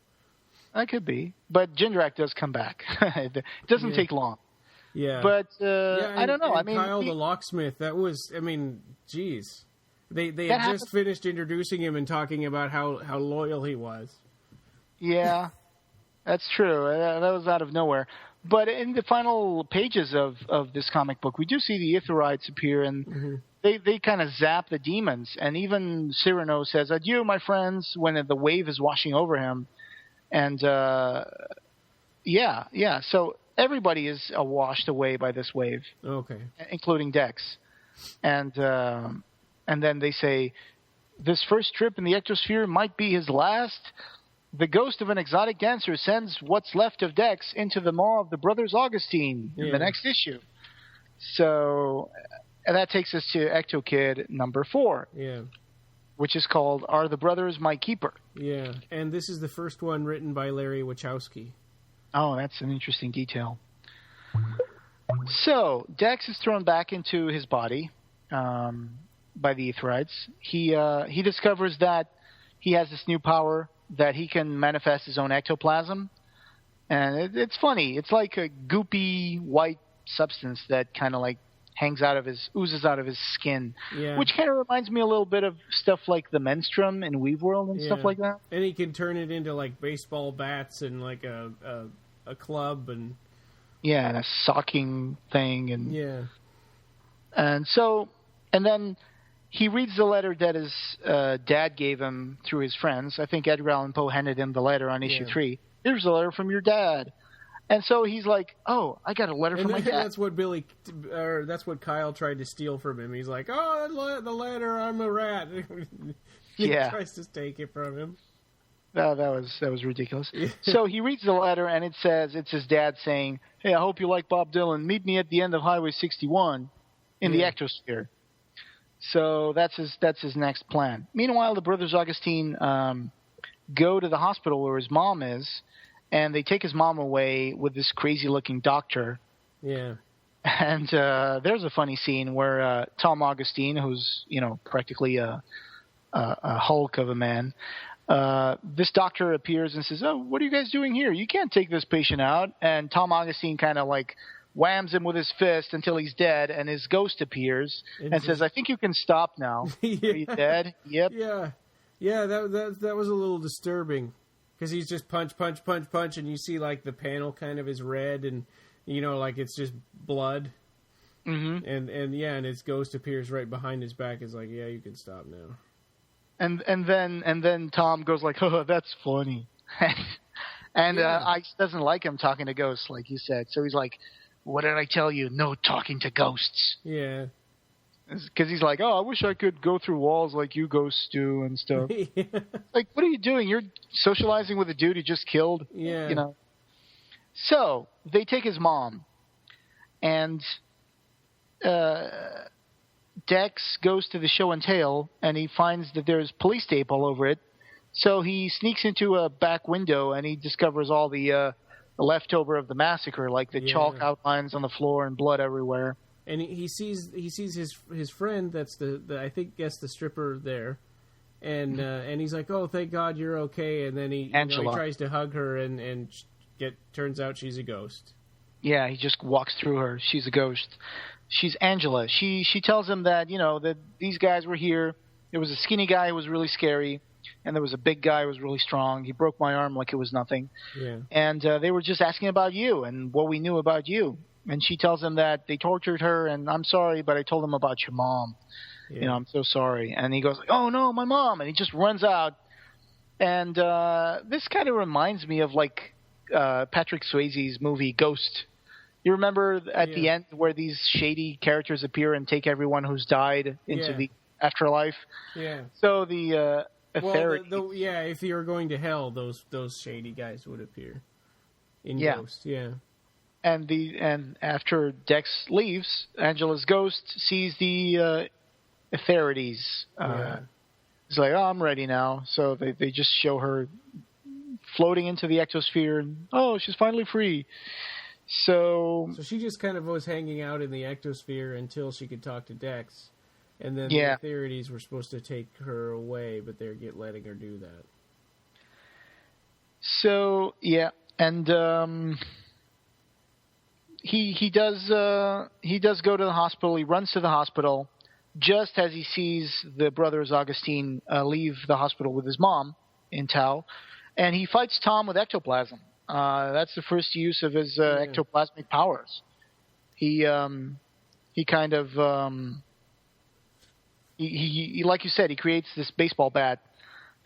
That could be. But Jindrak does come back. It doesn't take long. Yeah. But I don't know. I mean, Kyle the locksmith, that was, I mean, geez. They had just finished introducing him and talking about how loyal he was. Yeah, that's true. That was out of nowhere. But in the final pages of this comic book, we do see the Ithorites appear, and they kind of zap the demons. And even Cyrano says, "Adieu, my friends," when the wave is washing over him. And, so everybody is washed away by this wave. Okay. Including Dex. And then they say, "This first trip in the ectosphere might be his last. The ghost of an exotic dancer sends what's left of Dex into the maw of the brothers Augustine in the next issue." So that takes us to Ectokid number 4. Yeah. Which is called "Are the Brothers My Keeper?" Yeah, and this is the first one written by Larry Wachowski. Oh, that's an interesting detail. So Dex is thrown back into his body by the Etherites. He discovers that he has this new power that he can manifest his own ectoplasm. And it's funny. It's like a goopy white substance that kind of like oozes out of his skin, which kind of reminds me a little bit of stuff like the menstruum in Weave World and stuff like that. And he can turn it into like baseball bats and like a club and and a socking thing and and then he reads the letter that his dad gave him through his friends. I think Edgar Allan Poe handed him the letter on issue 3. Here's a letter from your dad. And so he's like, "Oh, I got a letter from my dad." That's what Kyle tried to steal from him. He's like, "Oh, the letter, I'm a rat." He tries to take it from him. No, that was ridiculous. So he reads the letter, and it says it's his dad saying, "Hey, I hope you like Bob Dylan. Meet me at the end of Highway 61 in the ectosphere." So that's his next plan. Meanwhile, the brothers Augustine go to the hospital where his mom is. And they take his mom away with this crazy-looking doctor. Yeah. And there's a funny scene where Tom Augustine, who's practically a hulk of a man, this doctor appears and says, "Oh, what are you guys doing here? You can't take this patient out." And Tom Augustine kind of like whams him with his fist until he's dead, and his ghost appears and says, "I think you can stop now." Are you dead? Yep. Yeah. That was a little disturbing. Because he's just punch, and you see, like, the panel kind of is red, and, like, it's just blood. Mm-hmm. And his ghost appears right behind his back. It's like, "Yeah, you can stop now." And then Tom goes like, "Oh, that's funny." and Ike doesn't like him talking to ghosts, like you said. So he's like, "What did I tell you? No talking to ghosts." Yeah. Because he's like, "Oh, I wish I could go through walls like you ghosts do and stuff." Like, what are you doing? You're socializing with a dude who just killed. Yeah. So they take his mom, and Dex goes to the show and tell, and he finds that there's police tape all over it. So he sneaks into a back window, and he discovers all the leftover of the massacre, like the chalk outlines on the floor and blood everywhere. And he sees his friend. That's the stripper there, and he's like, "Oh, thank God you're okay." And then he tries to hug her, and turns out she's a ghost. Yeah, he just walks through her. She's a ghost. She's Angela. She tells him that that these guys were here. There was a skinny guy who was really scary, and there was a big guy who was really strong. He broke my arm like it was nothing. Yeah. And they were just asking about you and what we knew about you. And she tells him that they tortured her, and I'm sorry, but I told them about your mom. Yeah. I'm so sorry. And he goes, "Oh, no, my mom." And he just runs out. And this kind of reminds me of, like, Patrick Swayze's movie Ghost. You remember at the end where these shady characters appear and take everyone who's died into the afterlife? Yeah. So the if you were going to hell, those shady guys would appear in Ghost. Yeah. And after Dex leaves, Angela's ghost sees the Etherides. It's like, "Oh, I'm ready now." So they just show her floating into the ectosphere, and she's finally free. So she just kind of was hanging out in the ectosphere until she could talk to Dex, and then Yeah. the authorities were supposed to take her away, but they're letting her do that. So yeah, and he does go to the hospital. He runs to the hospital just as he sees the brothers Augustine leave the hospital with his mom in tow, and he fights Tom with ectoplasm. That's the first use of his ectoplasmic powers. He kind of he like you said, he creates this baseball bat,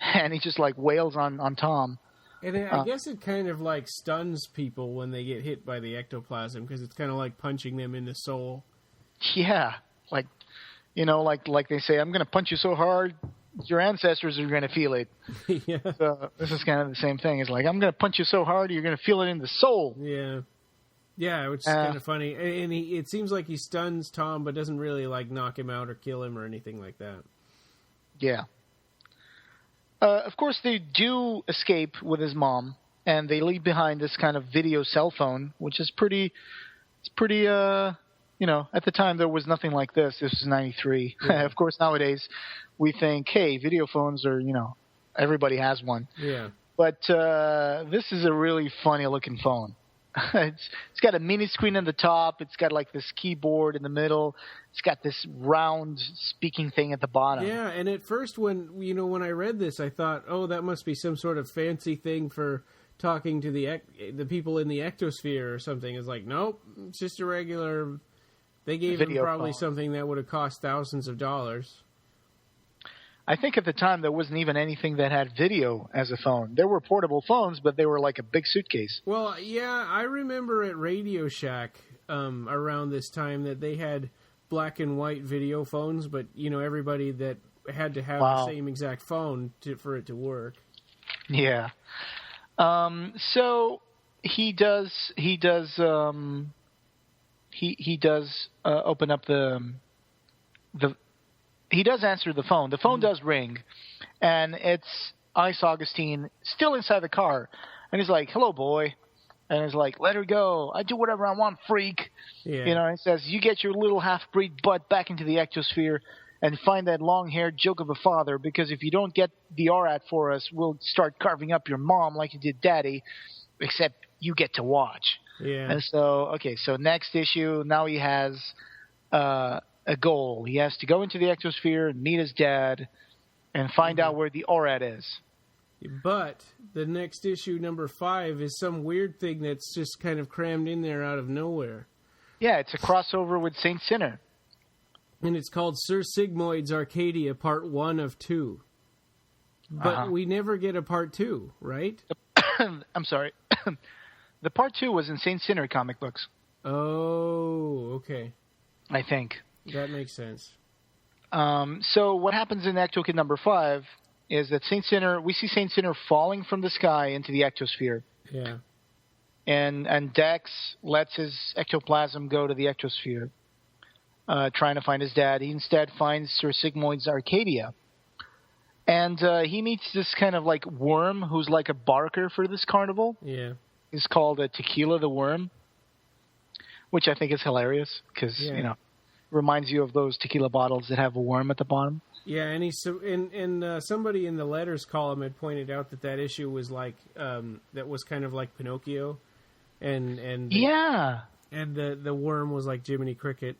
and he just like wails on Tom. And I guess it kind of like stuns people when they get hit by the ectoplasm, because it's kind of like punching them in the soul. Yeah, like they say, I'm going to punch you so hard, your ancestors are going to feel it. Yeah. So this is kind of the same thing. It's like, I'm going to punch you so hard, you're going to feel it in the soul. Yeah. Yeah, which is kind of funny. And it seems like he stuns Tom, but doesn't really like knock him out or kill him or anything like that. Yeah. Of course, they do escape with his mom, and they leave behind this kind of video cell phone, which is pretty, at the time there was nothing like this. This was 93. Yeah. Of course, nowadays we think, hey, video phones are, everybody has one. Yeah. But this is a really funny looking phone. It's got a mini screen on the top. It's got like this keyboard in the middle. It's got this round speaking thing at the bottom. Yeah, and at first when I read this, I thought, oh, that must be some sort of fancy thing for talking to the people in the ectosphere or something. It's like, nope, it's just a regular. They gave him probably something that would have cost thousands of dollars. I think at the time there wasn't even anything that had video as a phone. There were portable phones, but they were like a big suitcase. Well, yeah, I remember at Radio Shack around this time that they had black and white video phones, but everybody that had to have the same exact phone for it to work. Yeah. So he does open up the. He does answer the phone. The phone does ring, and it's Ice Augustine still inside the car. And he's like, hello, boy. And he's like, let her go. I do whatever I want, freak. Yeah. And he says, you get your little half-breed butt back into the ectosphere and find that long-haired joke of a father, because if you don't get the ORAT for us, we'll start carving up your mom like you did Daddy, except you get to watch. Yeah. And so next issue, now he has a goal. He has to go into the ectosphere and meet his dad and find out where the ORAT is. But the next issue, number 5, is some weird thing that's just kind of crammed in there out of nowhere. Yeah, it's a crossover with Saint Sinner. And it's called Sir Sigmoid's Arcadia Part 1 of 2. But we never get a Part 2, right? I'm sorry. The Part 2 was in Saint Sinner comic books. Oh, okay. I think. That makes sense. So what happens in Ectokid number 5 is that we see Saint Sinner falling from the sky into the ectosphere. Yeah. And Dex lets his ectoplasm go to the ectosphere, trying to find his dad. He instead finds Sir Sigmoid's Arcadia. And he meets this kind of like worm who's like a barker for this carnival. Yeah. He's called Tequila the Worm, which I think is hilarious because, reminds you of those tequila bottles that have a worm at the bottom. Yeah, and somebody in the letters column had pointed out that issue was like that was kind of like Pinocchio, and the worm was like Jiminy Cricket.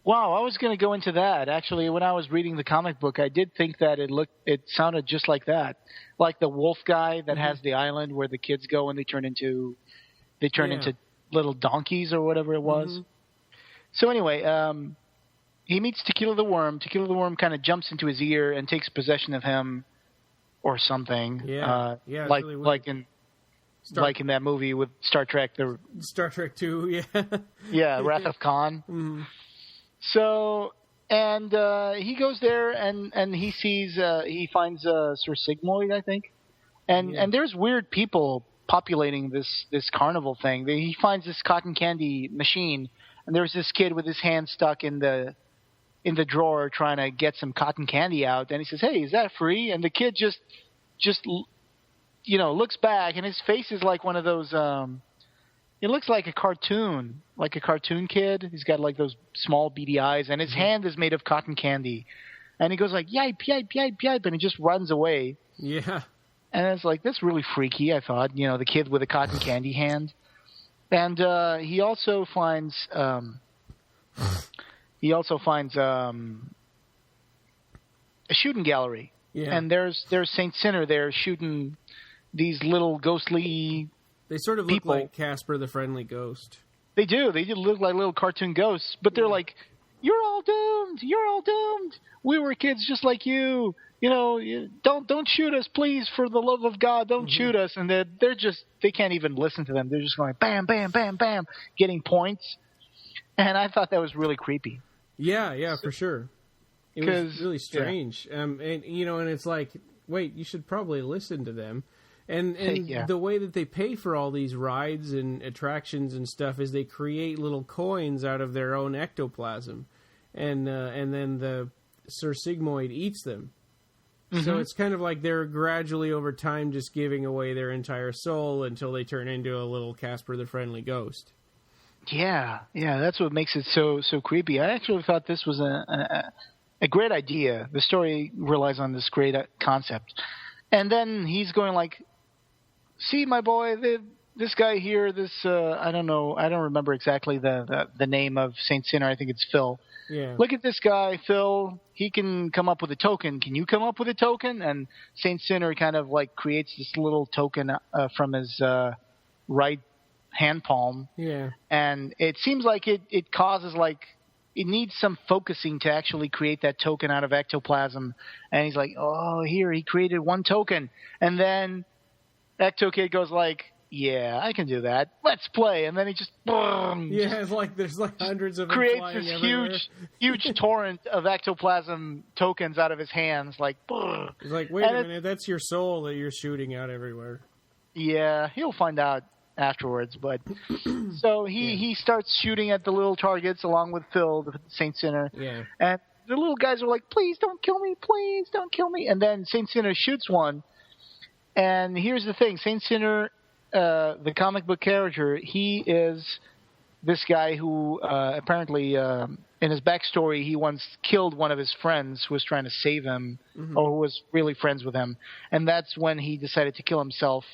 Wow, I was going to go into that. Actually, when I was reading the comic book, I did think that it sounded just like that, like the wolf guy that has the island where the kids go and they turn into little donkeys or whatever it was. Mm-hmm. So anyway, he meets Tequila the Worm. Tequila the Worm kind of jumps into his ear and takes possession of him, or something. Yeah, like really like in that movie with Star Trek. Star Trek 2, yeah. Yeah, Wrath of Khan. Mm-hmm. So he goes there and he finds Sir Sigmoid, I think, and there's weird people populating this carnival thing. He finds this cotton candy machine. And there's this kid with his hand stuck in the drawer trying to get some cotton candy out. And he says, hey, is that free? And the kid just looks back, and his face is like one of those It looks like a cartoon kid. He's got like those small beady eyes, and his hand is made of cotton candy. And he goes like, yipe, yipe, yipe, yipe, and he just runs away. Yeah. And it's like, that's really freaky, I thought, the kid with a cotton candy hand. And he also finds a shooting gallery. Yeah. And there's Saint Sinner there shooting these little ghostly They sort of people. look like Casper the Friendly Ghost. They do. They do look like little cartoon ghosts, but they're like, you're all doomed. You're all doomed. We were kids just like you. Don't shoot us, please, for the love of God. Don't shoot us. And they can't even listen to them. They're just going bam, bam, bam, bam, getting points. And I thought that was really creepy. Yeah, for sure. It was really strange. Yeah. And it's like, wait, you should probably listen to them. And the way that they pay for all these rides and attractions and stuff is they create little coins out of their own ectoplasm. And then the Sir Sigmoid eats them. So it's kind of like they're gradually over time just giving away their entire soul until they turn into a little Casper the Friendly Ghost. Yeah, that's what makes it so creepy. I actually thought this was a great idea. The story relies on this great concept. And then he's going like, see, my boy, this guy here, I don't know, I don't remember exactly the name of Saint Sinner. I think it's Phil. Yeah. Look at this guy, Phil. He can come up with a token. Can you come up with a token? And Saint Sinner kind of like creates this little token from his right hand palm. Yeah. And it seems like it causes like it needs some focusing to actually create that token out of ectoplasm. And he's like, oh, here, he created one token. And then Ectokid goes like, yeah, I can do that. Let's play. And then he just boom. Yeah, it's like there's like hundreds of them creates flying this everywhere. huge torrent of ectoplasm tokens out of his hands. Like, boom. It's like, wait a minute, that's your soul that you're shooting out everywhere. Yeah, he'll find out afterwards. But so he starts shooting at the little targets along with Phil, the Saint Sinner. Yeah. And the little guys are like, please don't kill me, please don't kill me. And then Saint Sinner shoots one. And here's the thing, Saint Sinner, the comic book character, he is this guy who apparently in his backstory he once killed one of his friends who was trying to save him or who was really friends with him. And that's when he decided to kill himself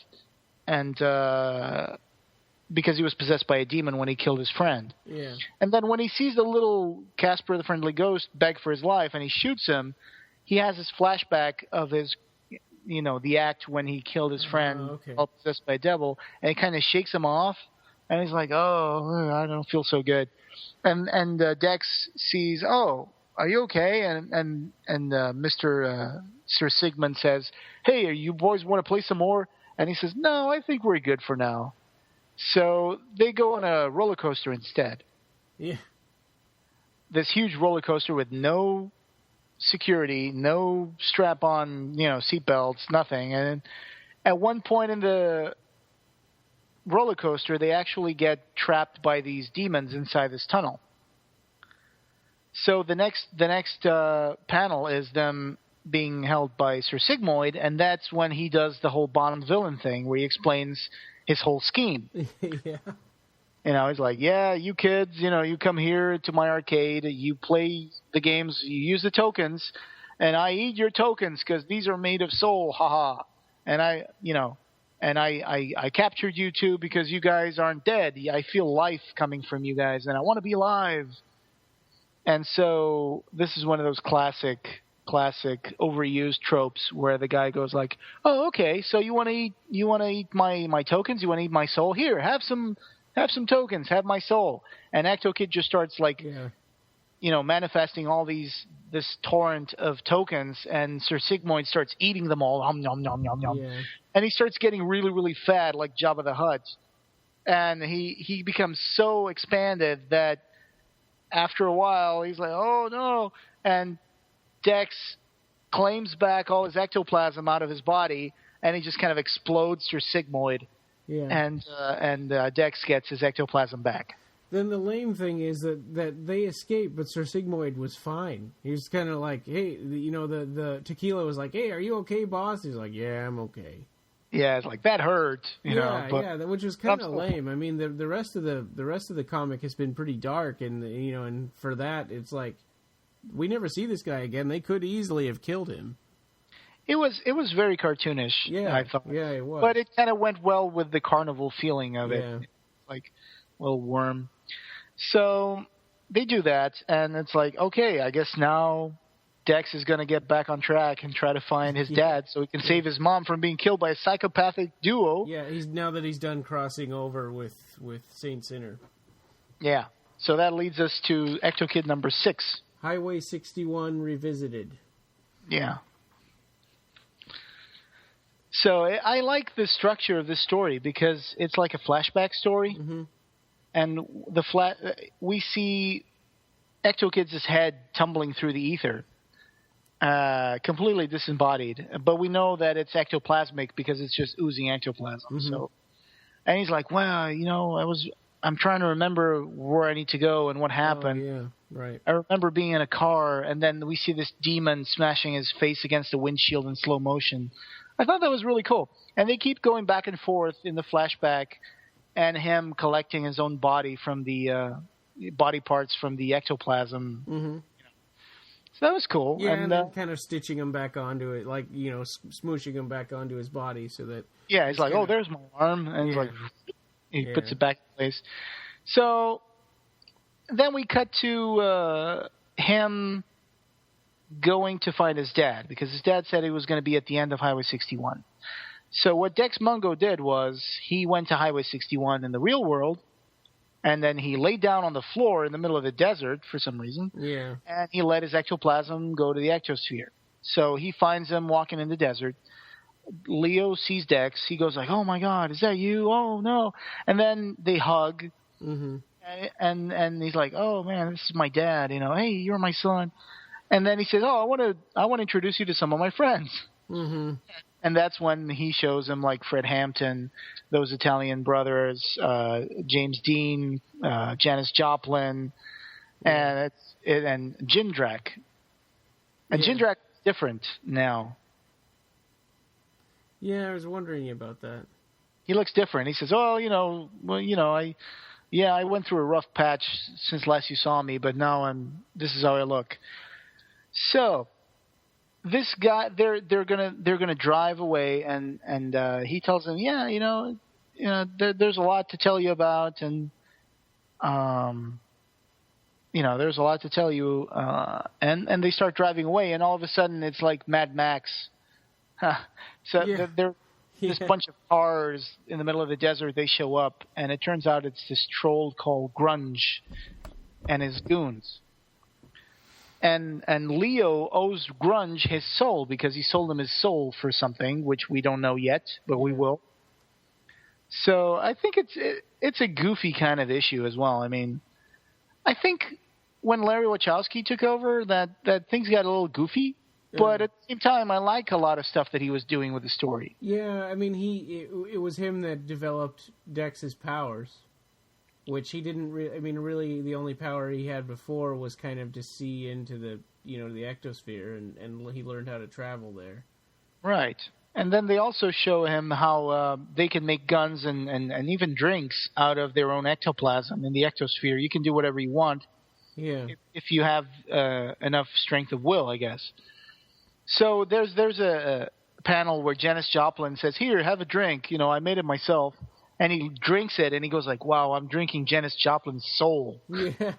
and because he was possessed by a demon when he killed his friend. Yeah. And then when he sees the little Casper the Friendly Ghost beg for his life and he shoots him, he has this flashback of his the act when he killed his friend, all possessed by a devil, and it kind of shakes him off, and he's like, oh, I don't feel so good. And Dex sees, oh, are you okay? And Mr. Sir Sigmund says, hey, you boys want to play some more? And he says, no, I think we're good for now. So they go on a roller coaster instead. Yeah. This huge roller coaster with no security, no strap-on, seatbelts, nothing. And at one point in the roller coaster, they actually get trapped by these demons inside this tunnel. So the next panel is them being held by Sir Sigmoid, and that's when he does the whole Bond villain thing, where he explains his whole scheme. Yeah. He's like, yeah, you kids, you come here to my arcade, you play the games, you use the tokens, and I eat your tokens because these are made of soul, haha. And I captured you two because you guys aren't dead. I feel life coming from you guys, and I want to be alive. And so this is one of those classic overused tropes where the guy goes like, oh, okay, so you want to eat my tokens? You want to eat my soul? Here, have some tokens, have my soul. And Ectokid just starts manifesting all this torrent of tokens, and Sir Sigmoid starts eating them all. Nom, nom, nom, nom. Yeah. And he starts getting really, really fat like Jabba the Hutt. And he becomes so expanded that after a while he's like, oh no. And Dex claims back all his ectoplasm out of his body, and he just kind of explodes Sir Sigmoid. Yeah. And Dex gets his ectoplasm back. Then the lame thing is that they escaped, but Sir Sigmoid was fine. He was kind of like, hey, the tequila was like, hey, are you okay, boss? He's like, yeah, I'm okay. Yeah, it's like, that hurt, you know. But yeah, which was kind of lame. I mean, the rest of the comic has been pretty dark, and and for that, it's like we never see this guy again. They could easily have killed him. It was very cartoonish. Yeah, I thought. Yeah, it was. But it kind of went well with the carnival feeling of it, Yeah. like a little worm. So they do that, and it's like, okay, I guess now Dex is going to get back on track and try to find his dad so he can save his mom from being killed by a psychopathic duo. Yeah, now that he's done crossing over with Saint Sinner. Yeah. So that leads us to Ectokid number 6. Highway 61 Revisited. Yeah. So I like the structure of this story because it's like a flashback story. Mm-hmm. And we see Ectokid's head tumbling through the ether. Completely disembodied, but we know that it's ectoplasmic because it's just oozing ectoplasm. Mm-hmm. So, and he's like, "Wow, I'm trying to remember where I need to go and what happened. Oh, yeah, right. I remember being in a car, and then we see this demon smashing his face against the windshield in slow motion. I thought that was really cool. And they keep going back and forth in the flashback, and him collecting his own body from the body parts from the ectoplasm." Mm-hmm. So that was cool. Yeah, and then kind of stitching him back onto it, like, smooshing him back onto his body so that... Yeah, he's like, oh, there's my arm. And he's like, he puts it back in place. So then we cut to him going to find his dad, because his dad said he was going to be at the end of Highway 61. So what Dex Mungo did was he went to Highway 61 in the real world, and then he laid down on the floor in the middle of the desert for some reason. Yeah. And he let his ectoplasm go to the ectosphere. So he finds him walking in the desert. Leo sees Dex. He goes like, "Oh my God, is that you? Oh no!" And then they hug. Mm-hmm. And he's like, "Oh man, this is my dad. Hey, you're my son." And then he says, "Oh, I want to introduce you to some of my friends." Mm-hmm. And that's when he shows him like Fred Hampton, those Italian brothers, James Dean, Janis Joplin, and Jindrak. And Jindrak is different now. Yeah, I was wondering about that. He looks different. He says, "Oh, I went through a rough patch since last you saw me, but now this is how I look." So this guy, they're gonna drive away, and he tells them, there's a lot to tell you about, and there's a lot to tell you, and they start driving away, and all of a sudden it's like Mad Max. So there's this bunch of cars in the middle of the desert. They show up, and it turns out it's this troll called Grunge and his goons. And Leo owes Grunge his soul because he sold him his soul for something, which we don't know yet, but we will. So I think it's a goofy kind of issue as well. I mean, I think when Larry Wachowski took over, that things got a little goofy, but at the same time, I like a lot of stuff that he was doing with the story. Yeah, I mean, it was him that developed Dex's powers. Which he didn't really the only power he had before was kind of to see into the ectosphere, and he learned how to travel there. Right. And then they also show him how they can make guns and even drinks out of their own ectoplasm in the ectosphere. You can do whatever you want. Yeah. If you have enough strength of will, I guess. So there's a panel where Janis Joplin says, "Here, have a drink. I made it myself." And he drinks it, and he goes like, "Wow, I'm drinking Janis Joplin's soul." Yeah,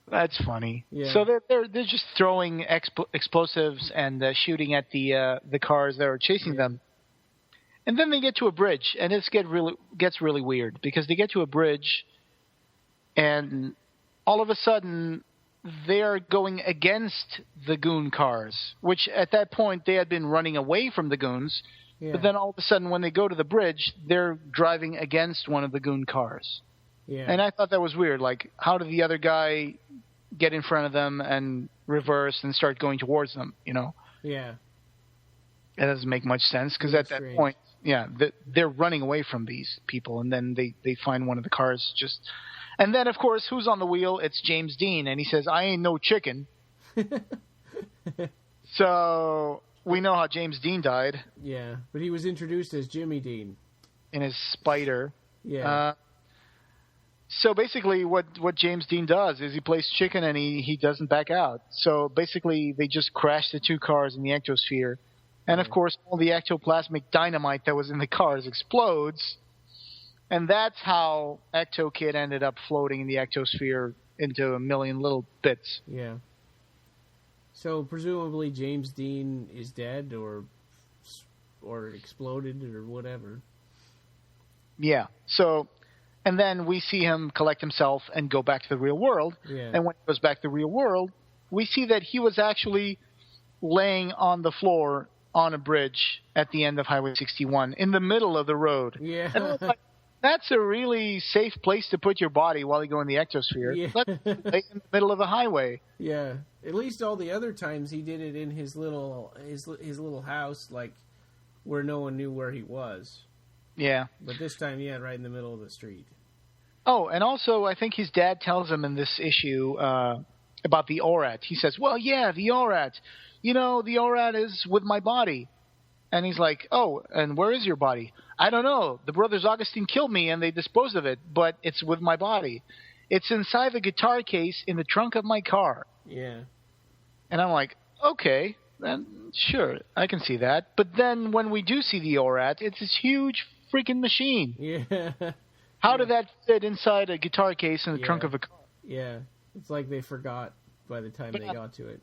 that's funny. Yeah. So they're just throwing explosives and shooting at the cars that are chasing them, and then they get to a bridge, and this gets really weird because they get to a bridge, and all of a sudden they are going against the goon cars, which at that point they had been running away from the goons. Yeah. But then all of a sudden, when they go to the bridge, they're driving against one of the goon cars. Yeah. And I thought that was weird. Like, how did the other guy get in front of them and reverse and start going towards them, Yeah. That doesn't make much sense because at that point, they're running away from these people, and then they find one of the cars just... And then, of course, who's on the wheel? It's James Dean, and he says, "I ain't no chicken." So... we know how James Dean died. Yeah, but he was introduced as Jimmy Dean. In his spider. Yeah. So basically what James Dean does is he plays chicken and he doesn't back out. So basically they just crash the two cars in the ectosphere. And of course all the ectoplasmic dynamite that was in the cars explodes. And that's how Ectokid ended up floating in the ectosphere into a million little bits. Yeah. So presumably James Dean is dead or exploded or whatever. Yeah. So, and then we see him collect himself and go back to the real world. Yeah. And when he goes back to the real world, we see that he was actually laying on the floor on a bridge at the end of Highway 61 in the middle of the road. Yeah. And I was like, that's a really safe place to put your body while you go in the ectosphere. Yeah. Let's lay in the middle of the highway. Yeah. At least all the other times he did it in his little house, like where no one knew where he was. Yeah. But this time, yeah, right in the middle of the street. Oh, and also I think his dad tells him in this issue about the ORAT. He says, well, yeah, the ORAT. You know, the ORAT is with my body. And he's like, oh, and where is your body? I don't know. The brothers Augustine killed me and they disposed of it, but it's with my body. It's inside the guitar case in the trunk of my car. Yeah. And I'm like, okay, then sure, I can see that. But then when we do see the ORAT, it's this huge freaking machine. Yeah. How did that fit inside a guitar case in the trunk of a car? Yeah. It's like they forgot by the time they got to it.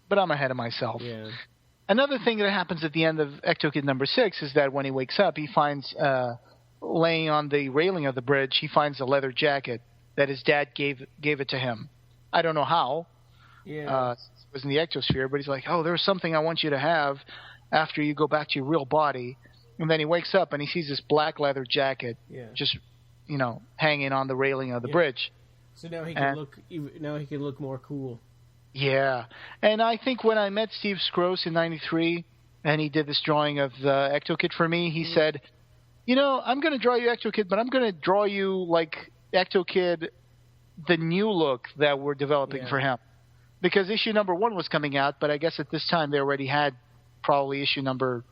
But I'm ahead of myself. Yeah. Another thing that happens at the end of Ectokid number 6 is that when he wakes up, he finds, laying on the railing of the bridge, he finds a leather jacket that his dad gave it to him. I don't know how. Yeah. It was in the ectosphere, but he's like, oh, there's something I want you to have after you go back to your real body. And then he wakes up and he sees this black leather jacket just, hanging on the railing of the bridge. So now he can look more cool. Yeah. And I think when I met Steve Skroce in 93 and he did this drawing of the Ectokid for me, he said, I'm going to draw you Ectokid, but I'm going to draw you like Ectokid, the new look that we're developing for him. Because issue number 1 was coming out, but I guess at this time they already had probably issue number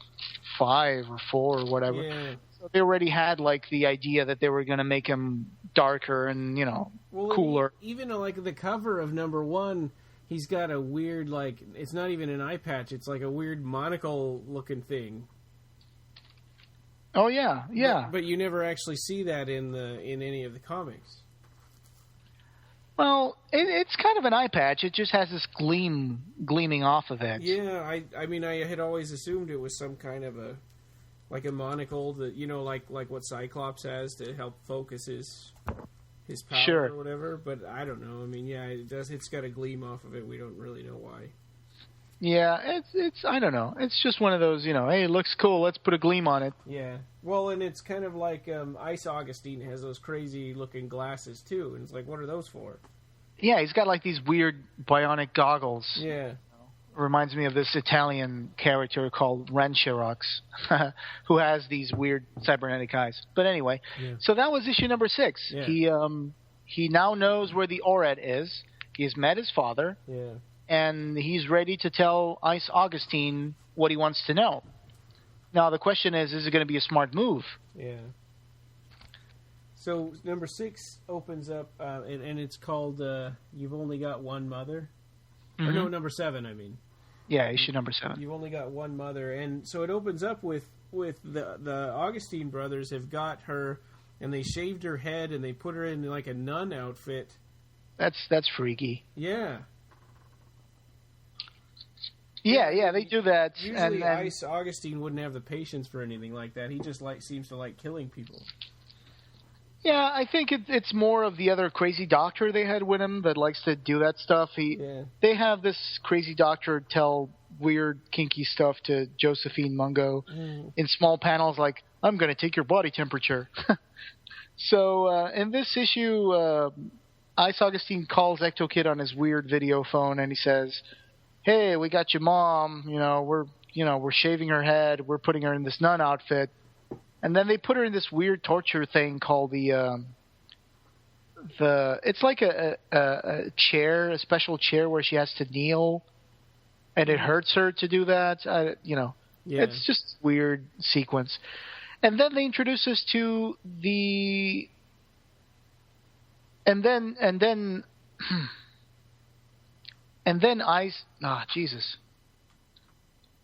5 or 4 or whatever. Yeah. So they already had like the idea that they were going to make him darker and, cooler. Even like the cover of number 1, he's got a weird, like, it's not even an eye patch, it's like a weird monocle looking thing. Oh yeah, yeah. But you never actually see that in any of the comics. Well, it's kind of an eye patch. It just has this gleaming off of it. Yeah, I mean, I had always assumed it was some kind of a monocle that, like what Cyclops has to help focus his power or whatever. But I don't know. I mean, yeah, it does. It's got a gleam off of it. We don't really know why. Yeah, it's I don't know. It's just one of those, hey, it looks cool. Let's put a gleam on it. Yeah. Well, and it's kind of like Ice Augustine has those crazy looking glasses too, and it's like, what are those for? Yeah, he's got like these weird bionic goggles. Yeah. Reminds me of this Italian character called Rancherox, who has these weird cybernetic eyes. But anyway, so that was issue number 6. Yeah. He now knows where the ORAT is. He's met his father. Yeah. And he's ready to tell Ice Augustine what he wants to know. Now, the question is it going to be a smart move? Yeah. So, number 6 opens up, and it's called You've Only Got One Mother. Mm-hmm. Or no, number 7, I mean. Yeah, issue number 7. You've Only Got One Mother. And so it opens up with the Augustine brothers have got her, and they shaved her head, and they put her in like a nun outfit. That's freaky. Yeah. Yeah, they do that. Usually, Ice Augustine wouldn't have the patience for anything like that. He just seems to like killing people. Yeah, I think it's more of the other crazy doctor they had with him that likes to do that stuff. They have this crazy doctor tell weird, kinky stuff to Josephine Mungo in small panels, like, "I'm going to take your body temperature." So in this issue, Ice Augustine calls Ectokid on his weird video phone, and he says, "Hey, we got your mom. We're shaving her head. We're putting her in this nun outfit." And then they put her in this weird torture thing called it's like a chair, a special chair where she has to kneel. and it hurts her to do that. Yeah. It's just a weird sequence. And then they introduce us to the, and then Jesus.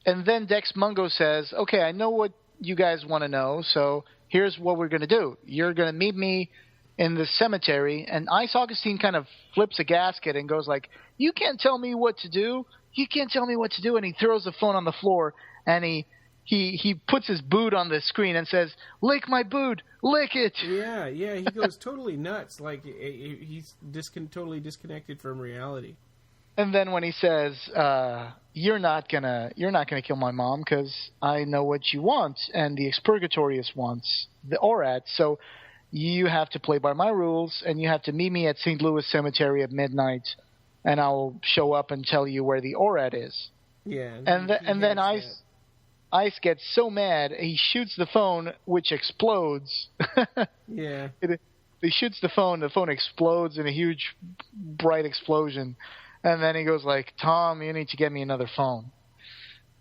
And then Dex Mungo says, "Okay, I know what you guys want to know, so here's what we're going to do. You're going to meet me in the cemetery." And Ice Augustine kind of flips a gasket and goes like, "You can't tell me what to do. You can't tell me what to do." And he throws the phone on the floor, and he puts his boot on the screen and says, "Lick my boot, lick it." Yeah, he goes totally nuts. Like he's totally disconnected from reality. And then when he says, "You're not gonna kill my mom because I know what you want, and the Expurgatorius wants the Orat. So you have to play by my rules, and you have to meet me at St. Louis Cemetery at midnight, and I'll show up and tell you where the Orat is." Yeah, and then Ice gets so mad he shoots the phone, which explodes. Yeah, he shoots the phone explodes in a huge, bright explosion. And then he goes like, "Tom, you need to get me another phone."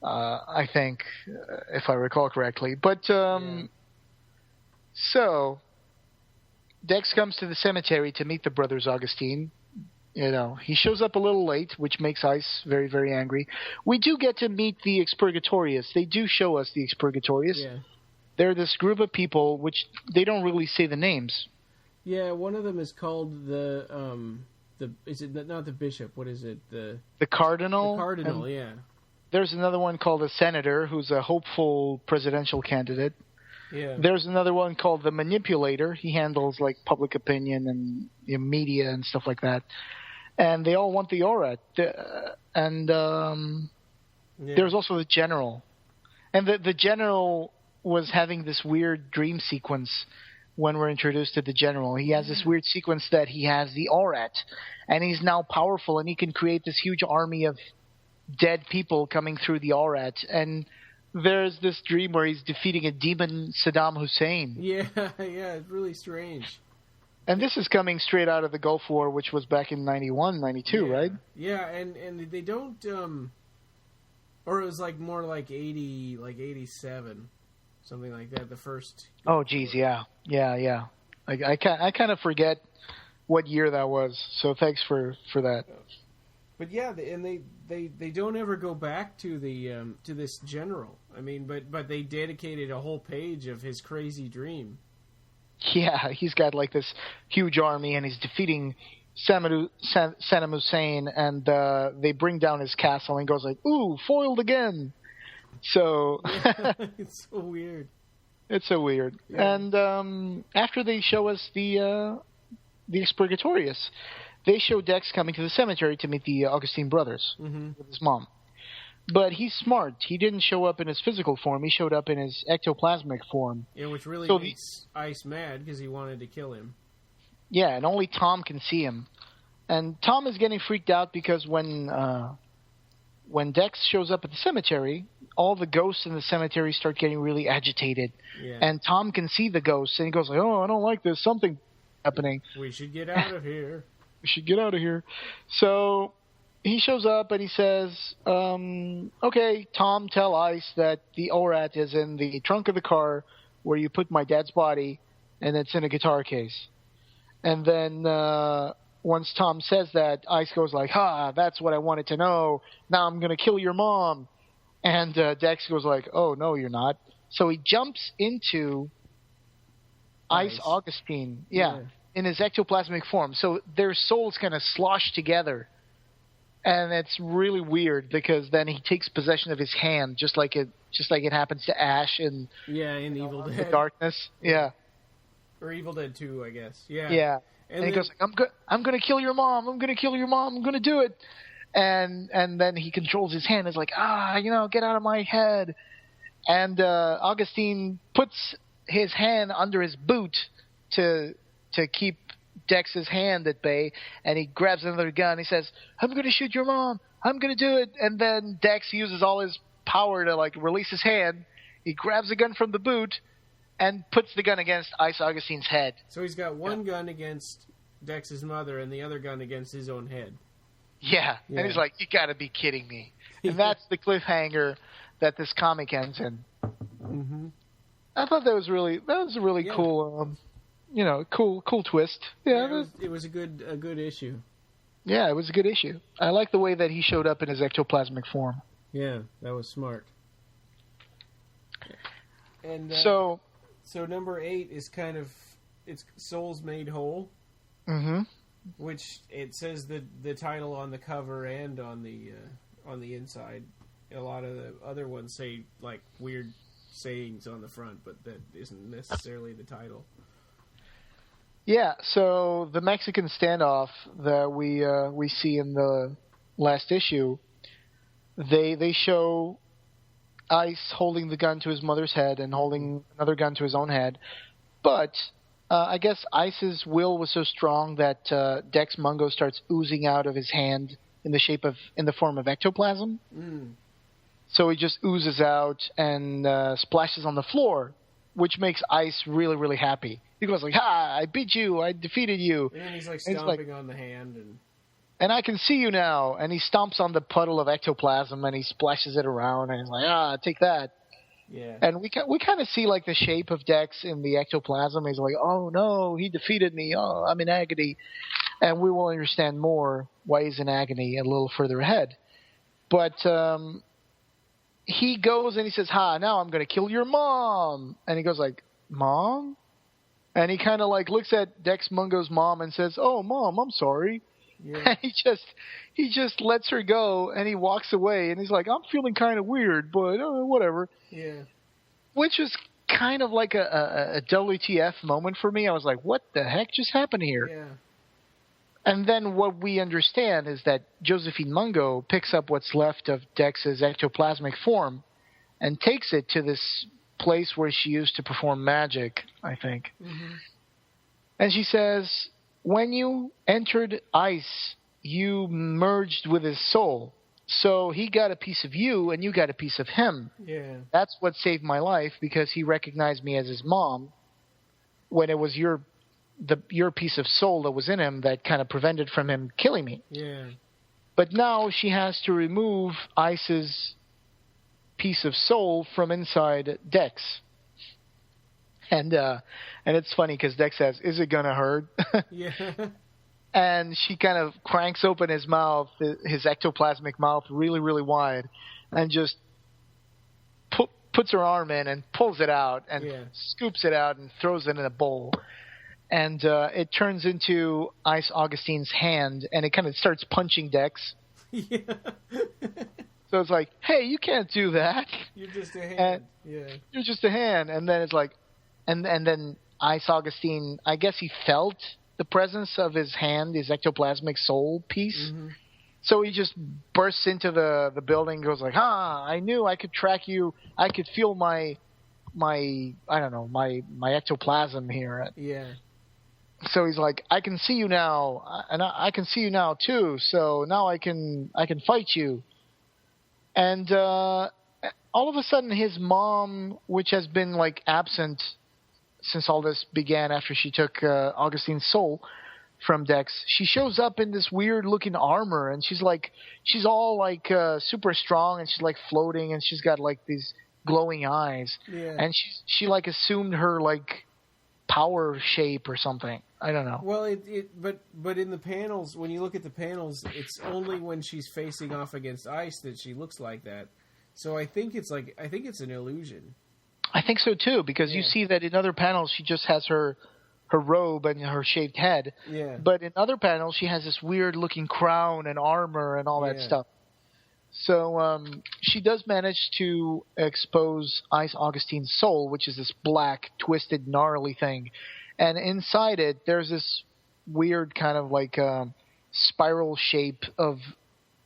I think, if I recall correctly. But so Dex comes to the cemetery to meet the brothers Augustine. He shows up a little late, which makes Ice very, very angry. We do get to meet the Expurgatorius. They do show us the Expurgatorius. Yeah. They're this group of people, which they don't really say the names. Yeah, one of them is called is it not the bishop? What is it? The cardinal? The cardinal, yeah. There's another one called the senator, who's a hopeful presidential candidate. Yeah. There's another one called the manipulator. He handles like public opinion and media and stuff like that. And they all want the Orat. There's also the general. And the general was having this weird dream sequence when we're introduced to the general. He has this weird sequence that he has the Orat, and he's now powerful, and he can create this huge army of dead people coming through the Orat. And there's this dream where he's defeating a demon Saddam Hussein. Yeah, it's really strange. And this is coming straight out of the Gulf War, which was back in 91, 92, right? Yeah, and they don't, or it was like more like 80, like 87. Something like that, the first... Oh, geez, yeah. I kind of forget what year that was, so thanks for that. But yeah, and they don't ever go back to the to this general. I mean, but they dedicated a whole page of his crazy dream. Yeah, he's got like this huge army, and he's defeating Saddam Hussein, and they bring down his castle, and he goes like, "Ooh, foiled again." So it's so weird. It's so weird. Yeah. And after they show us the Expurgatorius, they show Dex coming to the cemetery to meet the Augustine brothers with his mom. But he's smart. He didn't show up in his physical form. He showed up in his ectoplasmic form. Yeah, which really makes Ice mad because he wanted to kill him. Yeah, and only Tom can see him. And Tom is getting freaked out because when Dex shows up at the cemetery, all the ghosts in the cemetery start getting really agitated. Yeah. And Tom can see the ghosts, and he goes like, "Oh, I don't like this. Something happening. We should get out of here. We should get out of here." So he shows up, and he says, "Okay, Tom, tell Ice that the Orat is in the trunk of the car where you put my dad's body, and it's in a guitar case." And then once Tom says that, Ice goes like, "Ha, that's what I wanted to know. Now I'm going to kill your mom." And Dex goes like, "Oh, no, you're not." So he jumps into Ice Augustine, in his ectoplasmic form. So their souls kind of slosh together. And it's really weird because then he takes possession of his hand, just like it happens to Ash in Evil Dead. The Darkness. Yeah. Or Evil Dead 2, I guess. Yeah. Yeah. And he goes like, I'm going to kill your mom. I'm going to kill your mom. I'm going to do it. And then he controls his hand. It's like, get out of my head. And Augustine puts his hand under his boot to keep Dex's hand at bay. And he grabs another gun. He says, "I'm going to shoot your mom. I'm going to do it." And then Dex uses all his power to like release his hand. He grabs a gun from the boot and puts the gun against Ice Augustine's head. So he's got one gun against Dex's mother and the other gun against his own head. Yeah. And he's like, "You got to be kidding me." And that's the cliffhanger that this comic ends in. Mm-hmm. I thought that was a really cool, cool twist. Yeah, it was a good issue. Yeah, it was a good issue. I like the way that he showed up in his ectoplasmic form. Yeah, that was smart. And so number 8 is kind of it's Souls Made Whole. Mm-hmm. Which it says the title on the cover and on the inside. A lot of the other ones say like weird sayings on the front, but that isn't necessarily the title. Yeah, so the Mexican standoff that we see in the last issue, they show Ice holding the gun to his mother's head and holding another gun to his own head, but I guess Ice's will was so strong that Dex Mungo starts oozing out of his hand in the form of ectoplasm. Mm. So he just oozes out and splashes on the floor, which makes Ice really, really happy. He goes like, "Ha! I beat you! I defeated you!" And he's like stomping on the hand, and I can see you now. And he stomps on the puddle of ectoplasm and he splashes it around and he's like, take that. Yeah. And we kind of see like the shape of Dex in the ectoplasm. He's like, "Oh no, he defeated me. Oh, I'm in agony." And we will understand more why he's in agony a little further ahead. But he goes and he says, "Ha, now I'm going to kill your mom." And he goes like, "Mom?" And he kind of like looks at Dex Mungo's mom and says, "Oh, Mom, I'm sorry." Yeah. And he just lets her go and he walks away and he's like, "I'm feeling kind of weird, but whatever." Yeah. Which was kind of like a WTF moment for me. I was like, what the heck just happened here? Yeah. And then what we understand is that Josephine Mungo picks up what's left of Dex's ectoplasmic form and takes it to this place where she used to perform magic, I think. Mm-hmm. And she says, when you entered Ice, you merged with his soul. So he got a piece of you and you got a piece of him. Yeah. That's what saved my life because he recognized me as his mom when it was your piece of soul that was in him that kind of prevented from him killing me. Yeah. But now she has to remove Ice's piece of soul from inside Dex. And it's funny because Dex says, "Is it gonna hurt?" Yeah. And she kind of cranks open his mouth, his ectoplasmic mouth, really, really wide, and just puts her arm in and pulls it out and scoops it out and throws it in a bowl. And it turns into Ice Augustine's hand, and it kind of starts punching Dex. Yeah. So it's like, "Hey, you can't do that. You're just a hand." You're just a hand. And then it's like, and then Ice Augustine, I guess he felt the presence of his hand, his ectoplasmic soul piece. Mm-hmm. So he just bursts into the building and goes like, I knew I could track you. I could feel my ectoplasm here. Yeah. So he's like, "I can see you now, and I can see you now too. So now I can fight you." And all of a sudden, his mom, which has been like absent since all this began after she took Augustine's soul from Dex, she shows up in this weird looking armor, and she's all like super strong, and she's like floating, and she's got like these glowing eyes, and she like assumed her like power shape or something. I don't know. Well, but in the panels, when you look at the panels, it's only when she's facing off against Ice that she looks like that. So I think it's an illusion. I think so too, because you see that in other panels she just has her robe and her shaved head. Yeah. But in other panels she has this weird looking crown and armor and all that stuff. So she does manage to expose Ice Augustine's soul, which is this black, twisted, gnarly thing. And inside it, there's this weird kind of like spiral shape of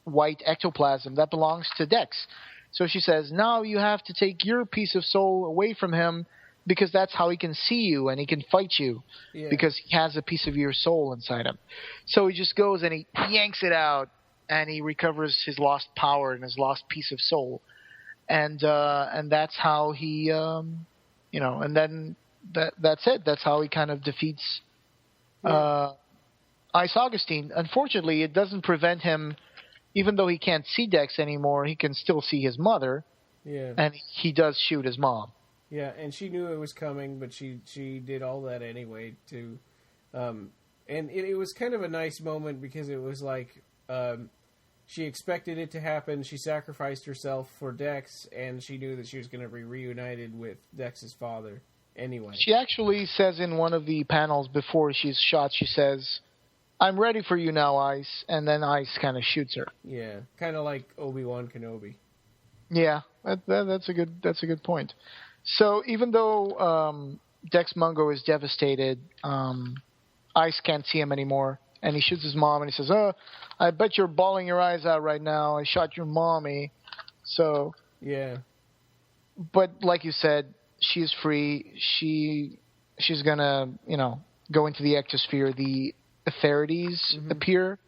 white ectoplasm that belongs to Dex. So she says, now you have to take your piece of soul away from him because that's how he can see you and he can fight you because he has a piece of your soul inside him. So he just goes and he yanks it out and he recovers his lost power and his lost piece of soul. And that's how he, and then that's it. That's how he kind of defeats Ice Augustine. Unfortunately, it doesn't prevent him even though he can't see Dex anymore, he can still see his mother. Yeah. And he does shoot his mom. Yeah, and she knew it was coming, but she did all that anyway to, and it was kind of a nice moment because it was like she expected it to happen. She sacrificed herself for Dex, and she knew that she was going to be reunited with Dex's father anyway. She actually says in one of the panels before she's shot, she says, "I'm ready for you now, Ice," and then Ice kind of shoots her. Yeah, kind of like Obi-Wan Kenobi. Yeah, that's a good point. So even though Dex Mungo is devastated, Ice can't see him anymore, and he shoots his mom, and he says, "Oh, I bet you're bawling your eyes out right now. I shot your mommy." So yeah, but like you said, she's free. She's gonna go into the ectosphere. The Etherides appear,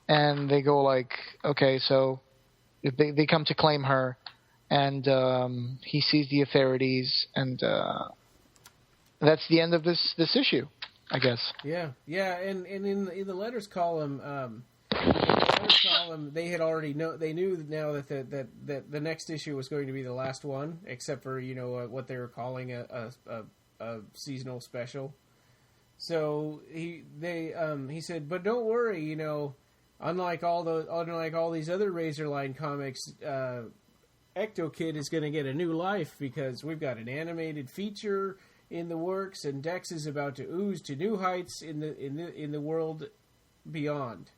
and they go like, okay, so they come to claim her. And he sees the Etherides, and that's the end of this issue, I guess. Yeah, and in the letters column, they had already they knew now that the next issue was going to be the last one, except for what they were calling a seasonal special. So he said, but don't worry, unlike all these other Razorline comics. Ectokid is going to get a new life because we've got an animated feature in the works, and Dex is about to ooze to new heights in the world beyond.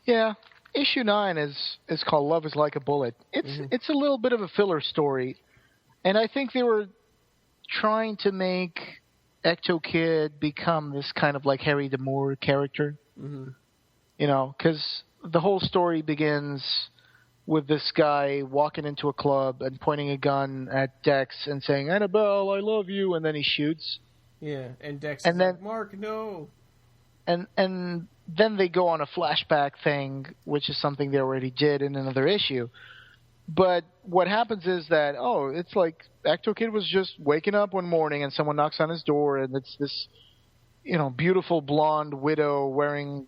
Yeah, issue 9 is called "Love Is Like a Bullet." It's a little bit of a filler story, and I think they were trying to make Ectokid become this kind of like Harry the Moor character. Because the whole story begins with this guy walking into a club and pointing a gun at Dex and saying, "Annabelle, I love you," and then he shoots. Yeah, and Dex is like, "Mark, no." And then they go on a flashback thing, which is something they already did in another issue. But what happens is that, it's like Ectokid was just waking up one morning and someone knocks on his door, and it's this, beautiful blonde widow wearing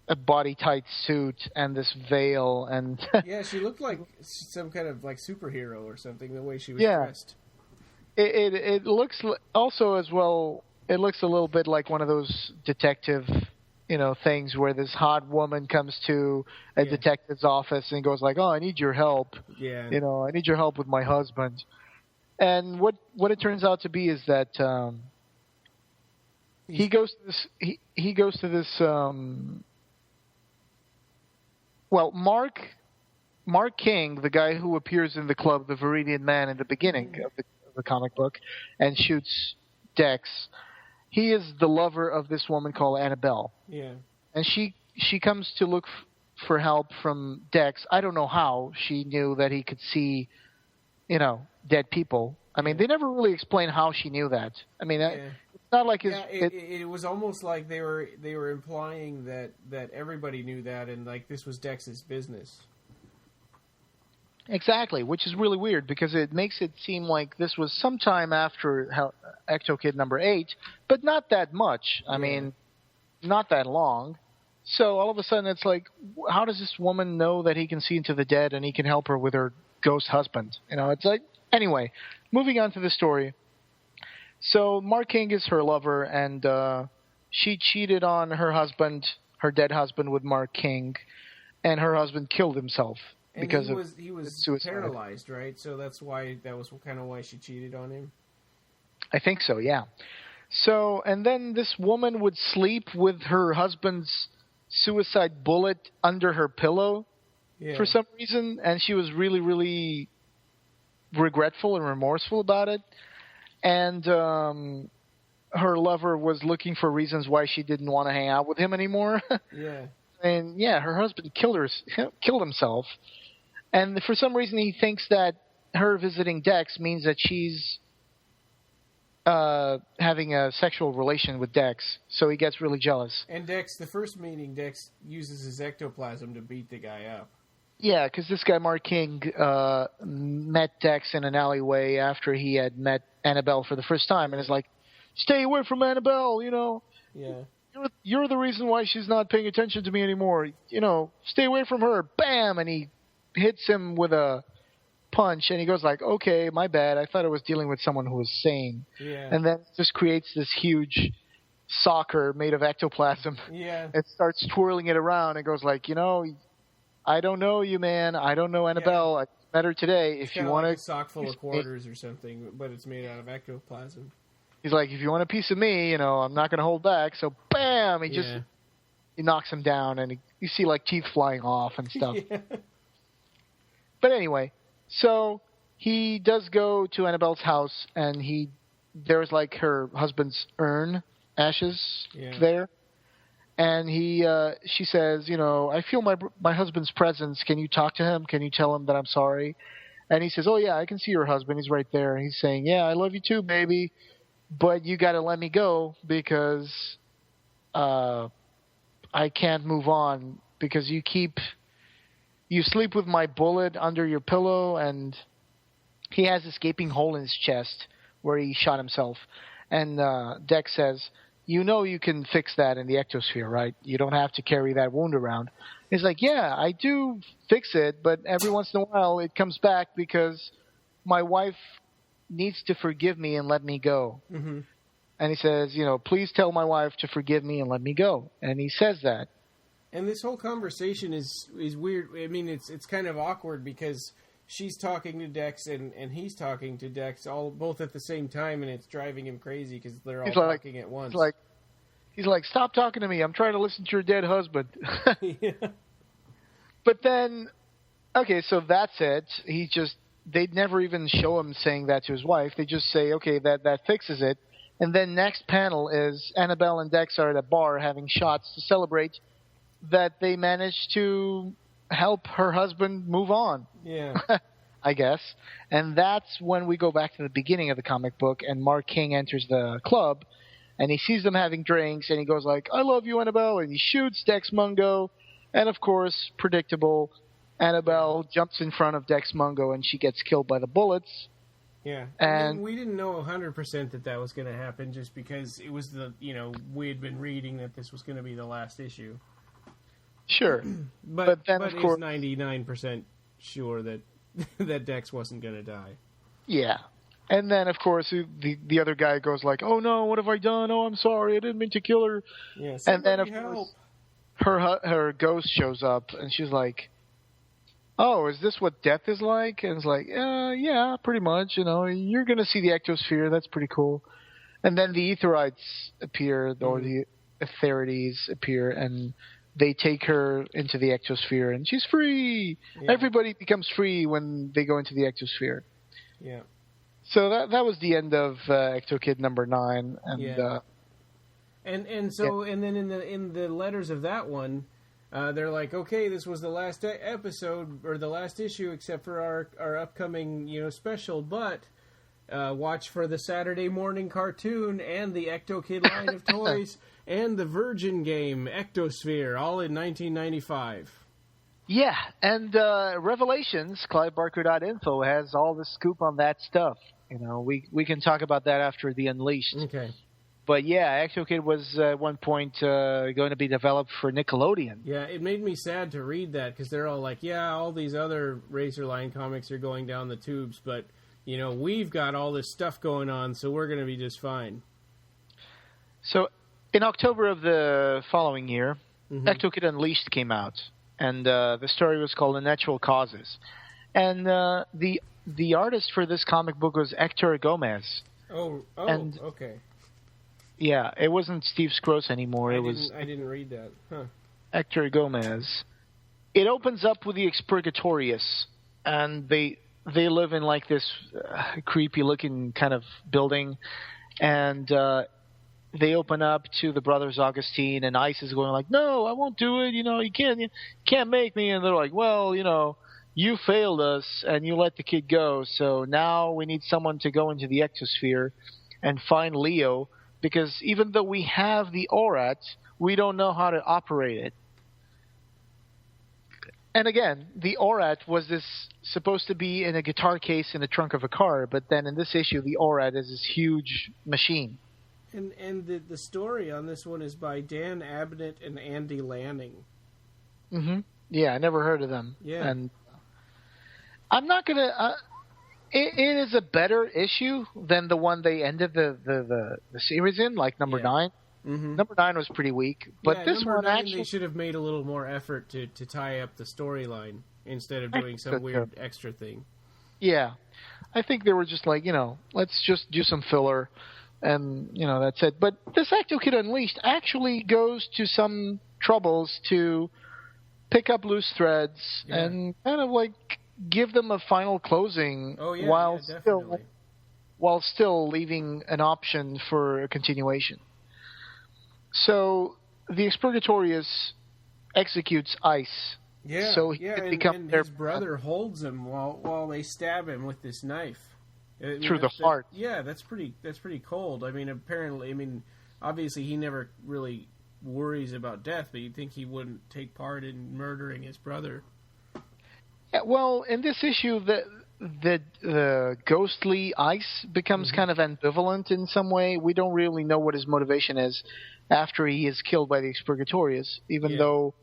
a body-tight suit and this veil, and yeah, she looked like some kind of like superhero or something. The way she was dressed. It looks also as well. It looks a little bit like one of those detective, things where this hot woman comes to a detective's office and goes like, "Oh, I need your help. Yeah, I need your help with my husband." And what it turns out to be is that he goes to this. Well, Mark King, the guy who appears in the club, the Viridian Man, in the beginning of the comic book, and shoots Dex, he is the lover of this woman called Annabelle. Yeah. And she comes to look for help from Dex. I don't know how she knew that he could see, dead people. I mean, they never really explain how she knew that. I mean, it's not like it was almost like they were implying that everybody knew that, and like this was Dex's business. Exactly, which is really weird because it makes it seem like this was sometime after Ectokid number 8, but not that much. I mean, not that long. So all of a sudden it's like, how does this woman know that he can see into the dead and he can help her with her ghost husband? It's like, anyway, moving on to the story. So Mark King is her lover, and she cheated on her husband, her dead husband, with Mark King, and her husband killed himself. And because he was paralyzed, right? So that was kind of why she cheated on him. I think so, yeah. So, and then this woman would sleep with her husband's suicide bullet under her pillow for some reason, and she was really, really regretful and remorseful about it. And her lover was looking for reasons why she didn't want to hang out with him anymore. Yeah. And her husband killed himself. And for some reason he thinks that her visiting Dex means that she's having a sexual relation with Dex. So he gets really jealous. And Dex, the first meeting, Dex uses his ectoplasm to beat the guy up. Yeah, because this guy, Mark King, met Dex in an alleyway after he had met Annabelle for the first time, and is like, "Stay away from Annabelle," Yeah. you're the reason why she's not paying attention to me anymore. Stay away from her. Bam! And he hits him with a punch, and he goes like, okay, my bad. I thought I was dealing with someone who was sane. Yeah. And then it just creates this huge soccer made of ectoplasm. Yeah. It starts twirling it around and goes like, I don't know you, man. I don't know Annabelle. I met her today. It's if you want like a sock full of quarters or something, but it's made out of ectoplasm. He's like, if you want a piece of me, I'm not going to hold back. So, bam! He knocks him down, and you see like teeth flying off and stuff. Yeah. But anyway, so he does go to Annabelle's house, and there's like her husband's ashes there. And she says, I feel my husband's presence. Can you talk to him? Can you tell him that I'm sorry? And he says, oh, yeah, I can see your husband. He's right there. And he's saying, yeah, I love you too, baby. But you got to let me go because I can't move on because you sleep with my bullet under your pillow, and he has this gaping hole in his chest where he shot himself. And Dex says, you can fix that in the ectosphere, right? You don't have to carry that wound around. He's like, yeah, I do fix it, but every once in a while it comes back because my wife needs to forgive me and let me go. Mm-hmm. And he says, please tell my wife to forgive me and let me go. And he says that. And this whole conversation is weird. I mean, it's kind of awkward because she's talking to Dex and he's talking to Dex both at the same time, and it's driving him crazy because they're all talking at once. He's like, stop talking to me. I'm trying to listen to your dead husband. Yeah. But then, okay, so that's it. They'd never even show him saying that to his wife. They just say, okay, that fixes it. And then next panel is Annabelle and Dex are at a bar having shots to celebrate that they managed to help her husband move on. Yeah. I guess. And that's when we go back to the beginning of the comic book, and Mark King enters the club, and he sees them having drinks, and he goes like, I love you, Annabelle, and he shoots Dex Mungo, and of course, predictable, Annabelle jumps in front of Dex Mungo, and she gets killed by the bullets. Yeah. And we didn't know 100% that was going to happen just because it was we had been reading that this was going to be the last issue. Sure. but then, of course, 99% sure that that Dex wasn't going to die. Yeah. And then, of course, the other guy goes like, oh, no, what have I done? Oh, I'm sorry. I didn't mean to kill her. Yeah, and then, of help. course, her ghost shows up, and she's like, oh, is this what death is like? And it's like, yeah, pretty much. You're going to see the ectosphere. That's pretty cool. And then the Etherites appear, or the Etherides appear, and they take her into the ectosphere, and she's free. Yeah. Everybody becomes free when they go into the ectosphere. Yeah. So that was the end of Ectokid number 9, and and then in the letters of that one, they're like, okay, this was the last episode or the last issue, except for our upcoming special, but watch for the Saturday morning cartoon and the Ectokid line of toys and the Virgin game Ectosphere, all in 1995. Yeah, and Revelations, CliveBarker.info, has all the scoop on that stuff. We can talk about that after the Unleashed. Okay. But yeah, Ectokid was at one point going to be developed for Nickelodeon. Yeah, it made me sad to read that because they're all like, yeah, all these other Razorline comics are going down the tubes, but we've got all this stuff going on, so we're going to be just fine. So in October of the following year, Ectokid Unleashed came out, and the story was called Unnatural Causes. And the artist for this comic book was Hector Gomez. Okay. Yeah, it wasn't Steve Scrooge anymore. I didn't read that. Huh. Hector Gomez. It opens up with the Expurgatorius, and they live in like this creepy-looking kind of building, and they open up to the brothers Augustine, and Ice is going like, "No, I won't do it. You can't make me." And they're like, "Well, you failed us, and you let the kid go. So now we need someone to go into the ectosphere and find Leo." Because even though we have the ORAT, we don't know how to operate it. And again, the ORAT was supposed to be in a guitar case in the trunk of a car, but then in this issue, the ORAT is this huge machine. And the story on this one is by Dan Abnett and Andy Lanning. Mm-hmm. Yeah, I never heard of them. Yeah. And I'm not going to... It is a better issue than the one they ended the series in, like number 9. Mm-hmm. Number 9 was pretty weak, but this number one 9, actually... they should have made a little more effort to tie up the storyline instead of doing some weird extra thing. Yeah. I think they were just like, let's just do some filler, and, that's it. But this Ectokid Unleashed actually goes to some troubles to pick up loose threads and kind of like give them a final closing while still leaving an option for a continuation. So the Expurgatorius executes Ice. Yeah, so he could become and their his brother holds him while they stab him with this knife through the heart. Yeah, that's pretty cold. I mean, obviously he never really worries about death, but you'd think he wouldn't take part in murdering his brother. Yeah, well, in this issue, the ghostly Ice becomes kind of ambivalent in some way. We don't really know what his motivation is after he is killed by the Expurgatorius, even though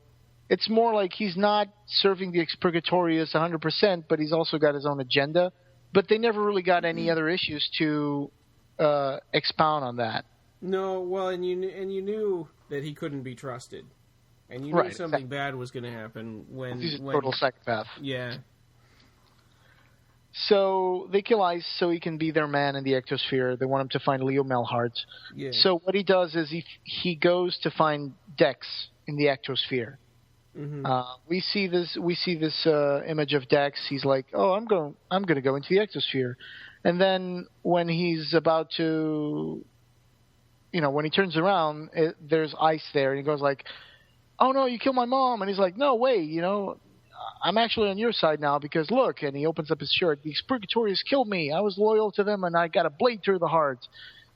it's more like he's not serving the Expurgatorius 100%, but he's also got his own agenda. But they never really got any other issues to expound on that. No, well, and you knew that he couldn't be trusted. And you knew something bad was going to happen when... He's a total psychopath. Yeah. So they kill Ice so he can be their man in the Ectosphere. They want him to find Leo Melhart. Yeah. So what he does is he goes to find Dex in the Ectosphere. Mm-hmm. We see this image of Dex. He's like, "Oh, I'm going to go into the Ectosphere," and then when he's about to, when he turns around, there's Ice there, and he goes like, "Oh no, you killed my mom!" And he's like, "No, wait, I'm actually on your side now because look," and he opens up his shirt. "The Expurgatorius killed me. I was loyal to them, and I got a blade through the heart.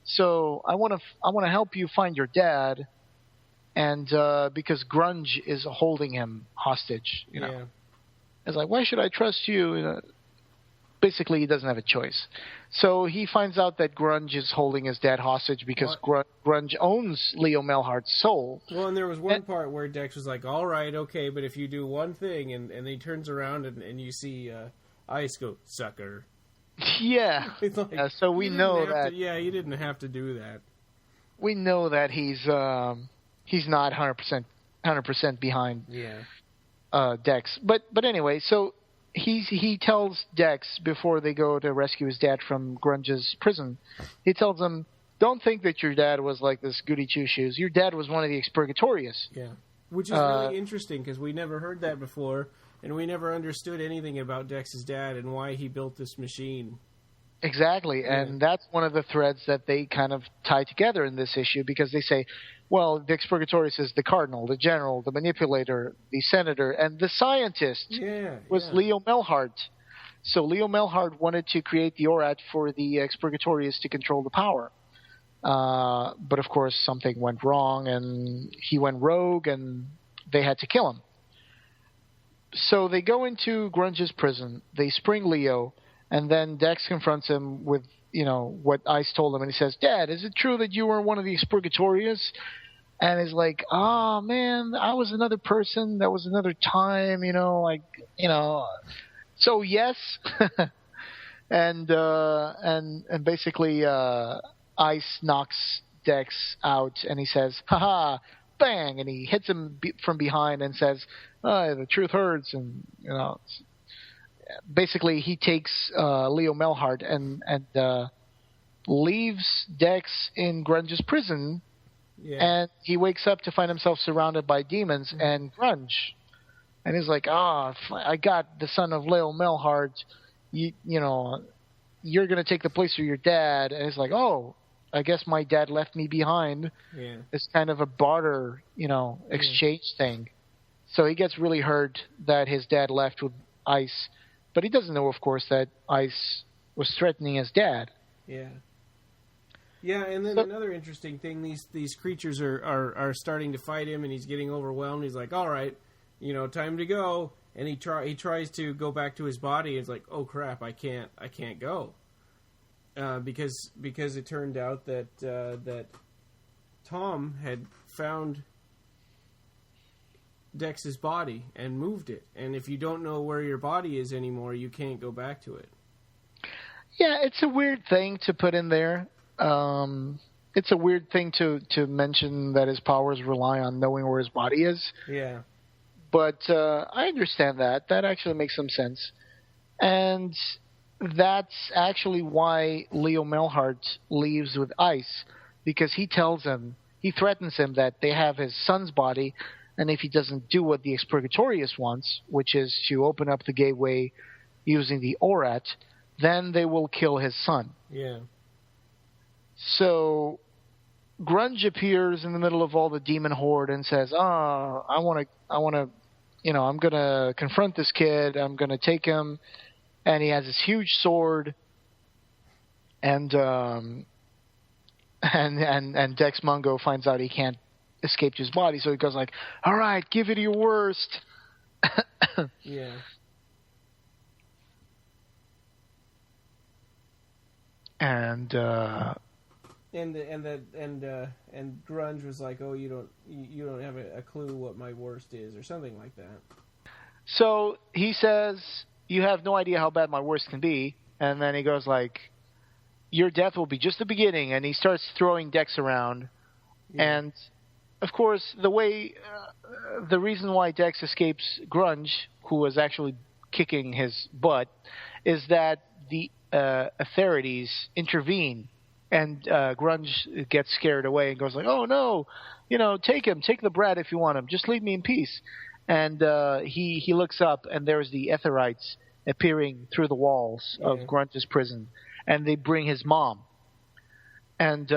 So I want to help you find your dad." And because Grunge is holding him hostage, Yeah. It's like, why should I trust you? Basically, he doesn't have a choice. So he finds out that Grunge is holding his dad hostage because Grunge owns Leo Melhart's soul. Well, and there was one part where Dex was like, all right, okay, but if you do one thing, and he turns around and you see Ice go, sucker. Yeah. Like, so we know that... you didn't have to do that. We know that he's not 100% behind Dex. But anyway, so he tells Dex before they go to rescue his dad from Grunge's prison, he tells him, don't think that your dad was like this goody two-shoes. Your dad was one of the Expurgatorius. Yeah, which is really interesting because we never heard that before, and we never understood anything about Dex's dad and why he built this machine. Exactly, and that's one of the threads that they kind of tie together in this issue because they say, well, the Expurgatorius is the cardinal, the general, the manipulator, the senator, and the scientist was Leo Melhart. So Leo Melhart wanted to create the ORAT for the Expurgatorius to control the power. But of course, something went wrong, and he went rogue, and they had to kill him. So they go into Grunge's prison, they spring Leo, and then Dex confronts him with, what Ice told him. And he says, Dad, is it true that you were one of the Expurgatorius? And he's like, oh, man, I was another person. That was another time, So, yes. and basically Ice knocks Dex out. And he says, ha-ha, bang. And he hits him from behind and says, the truth hurts. And, basically, he takes Leo Melhart and leaves Dex in Grunge's prison, and he wakes up to find himself surrounded by demons and Grunge. And he's like, I got the son of Leo Melhart. You're going to take the place of your dad. And he's like, oh, I guess my dad left me behind. Yeah. It's kind of a barter, exchange thing. So he gets really hurt that his dad left with Ice. But he doesn't know, of course, that Ice was threatening his dad. Yeah. Yeah, and then another interesting thing, these creatures are starting to fight him, and he's getting overwhelmed. He's like, all right, time to go. And he tries to go back to his body. It's like, oh, crap, I can't go. Because it turned out that Tom had found Dex's body and moved it. And if you don't know where your body is anymore, you can't go back to it. Yeah, it's a weird thing to put in there. It's a weird thing to mention that his powers rely on knowing where his body is. Yeah. But I understand that. That actually makes some sense. And that's actually why Leo Melhart leaves with Ice, because he threatens him that they have his son's body, and if he doesn't do what the Expurgatorius wants, which is to open up the gateway using the Orat, then they will kill his son. Yeah. So Grunge appears in the middle of all the demon horde and says, I want to, I'm going to confront this kid. I'm going to take him. And he has this huge sword. And Dex Mungo finds out he can't escape his body. So he goes like, all right, give it your worst. Yeah. And Grunge was like, "Oh, you don't have a clue what my worst is," or something like that. So he says, "You have no idea how bad my worst can be," and then he goes like, "Your death will be just the beginning," and he starts throwing Dex around. Yeah. And of course, the reason why Dex escapes Grunge, who was actually kicking his butt, is that the authorities intervene. And Grunge gets scared away and goes like, "Oh no, take him, take the brat if you want him. Just leave me in peace." And he looks up, and there's the Etherites appearing through the walls of Grunge's prison, and they bring his mom. And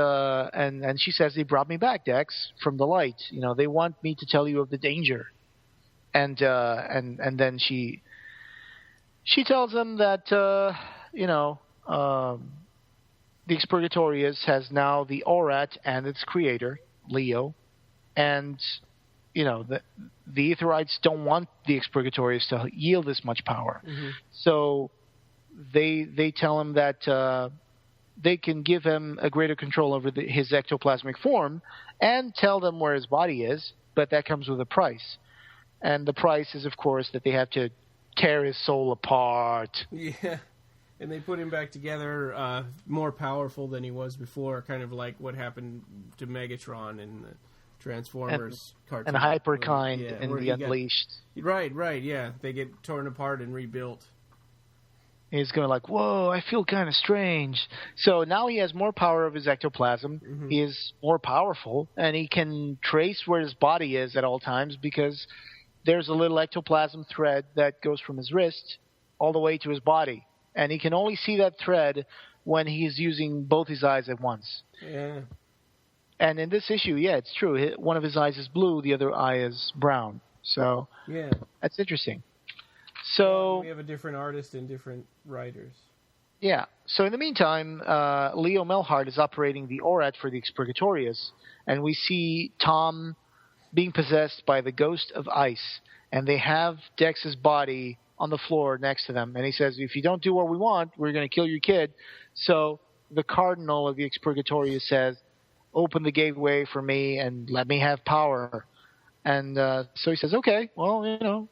she says, "They brought me back, Dex, from the light. They want me to tell you of the danger." And then she tells him that the Expurgatorius has now the Orat and its creator, Leo, and the Etherites don't want the Expurgatorius to yield this much power. Mm-hmm. So they tell him that they can give him a greater control over his ectoplasmic form and tell them where his body is, but that comes with a price. And the price is, of course, that they have to tear his soul apart. Yeah. And they put him back together, more powerful than he was before, kind of like what happened to Megatron in the Transformers cartoon. And Hyperkind in The Unleashed. Right, yeah. They get torn apart and rebuilt. He's going like, whoa, I feel kind of strange. So now he has more power of his ectoplasm. Mm-hmm. He is more powerful, and he can trace where his body is at all times because there's a little ectoplasm thread that goes from his wrist all the way to his body. And he can only see that thread when he's using both his eyes at once. Yeah. And in this issue, yeah, it's true. One of his eyes is blue, the other eye is brown. So yeah, that's interesting. So we have a different artist and different writers. Yeah. So in the meantime, Leo Melhart is operating the Orat for the Expurgatorius, and we see Tom being possessed by the ghost of Ice, and they have Dex's body on the floor next to them, and he says, "If you don't do what we want, we're going to kill your kid." So the cardinal of the Expurgatorius says, "Open the gateway for me and let me have power." And so he says, "Okay, well,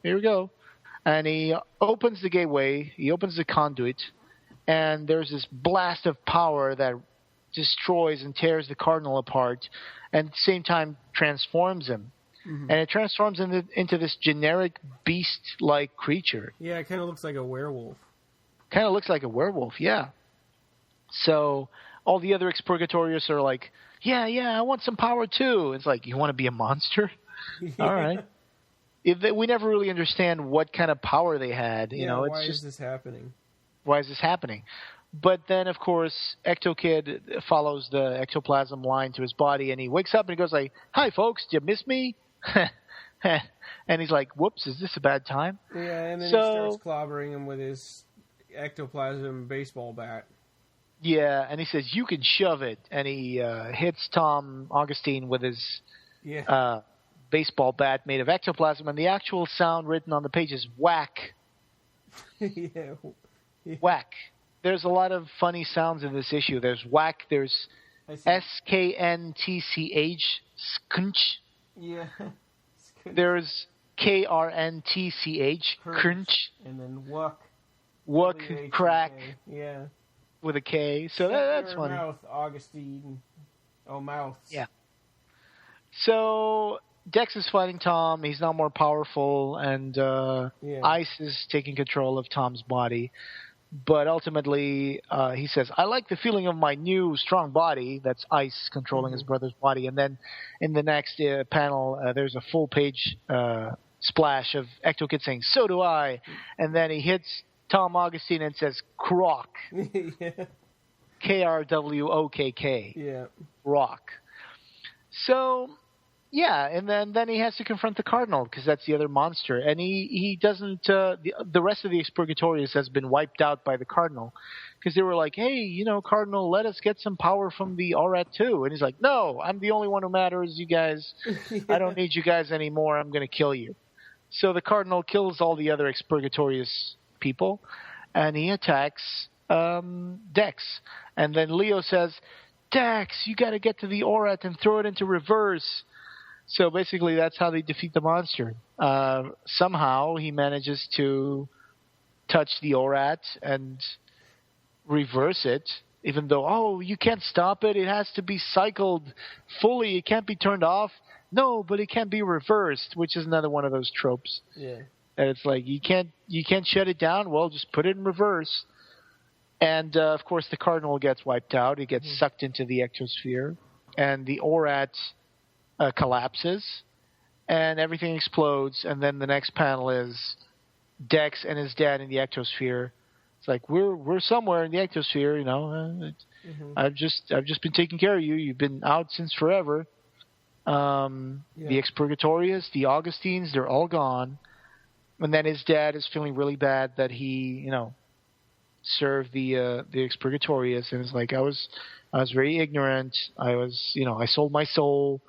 here we go." And he opens the gateway, he opens the conduit, and there's this blast of power that destroys and tears the cardinal apart, and at the same time transforms him. Mm-hmm. And it transforms into this generic beast-like creature. Yeah, it kind of looks like a werewolf. Yeah. So all the other Expurgatorius are like, yeah, I want some power too. It's like, you want to be a monster? Yeah. All right. We never really understand what kind of power they had. Why is this happening? Why is this happening? But then, of course, Ectokid follows the ectoplasm line to his body, and he wakes up and he goes like, "Hi, folks, did you miss me?" And he's like, "Whoops, is this a bad time?" Yeah, and then he starts clobbering him with his ectoplasm baseball bat. Yeah, and he says, "You can shove it," and he hits Tom Augustine with his baseball bat made of ectoplasm, and the actual sound written on the page is whack. Yeah. Whack. There's a lot of funny sounds in this issue. There's whack, there's SKNTCH, Skunch. Yeah. There's KRNTCH, Crunch. And then Wuck. Wuck, crack. Yeah. With a K. So that's funny. Mouth, Augustine. Oh, mouths. Yeah. So Dex is fighting Tom. He's now more powerful, and Ice is taking control of Tom's body. But ultimately, he says, I like the feeling of my new strong body. That's Ice controlling his brother's body. And then in the next panel, there's a full-page splash of Ectokid saying, so do I. And then he hits Tom Augustine and says, Croc. Yeah. Krwokk. Yeah. Rock. So, yeah, and then he has to confront the Cardinal, because that's the other monster. And he doesn't the rest of the Expurgatorius has been wiped out by the Cardinal, because they were like, hey, Cardinal, let us get some power from the Aurat too. And he's like, no, I'm the only one who matters, you guys. Yeah. I don't need you guys anymore. I'm going to kill you. So the Cardinal kills all the other Expurgatorius people, and he attacks Dex. And then Leo says, Dex, you got to get to the Aurat and throw it into reverse. So basically that's how they defeat the monster. Somehow he manages to touch the Aurat and reverse it, even though, you can't stop it. It has to be cycled fully. It can't be turned off. No, but it can't be reversed, which is another one of those tropes. Yeah. And it's like, you can't shut it down. Well, just put it in reverse. And, of course, the Cardinal gets wiped out. He gets sucked into the ectosphere. And the Aurat collapses. And everything explodes. And then the next panel is Dex and his dad in the ectosphere. It's like, we're somewhere in the ectosphere, I've just been taking care of you. You've been out since forever. The Expurgatorius, the Augustines, they're all gone. And then his dad is feeling really bad that he, served the Expurgatorius, and it's like, I was very ignorant. I sold my soul,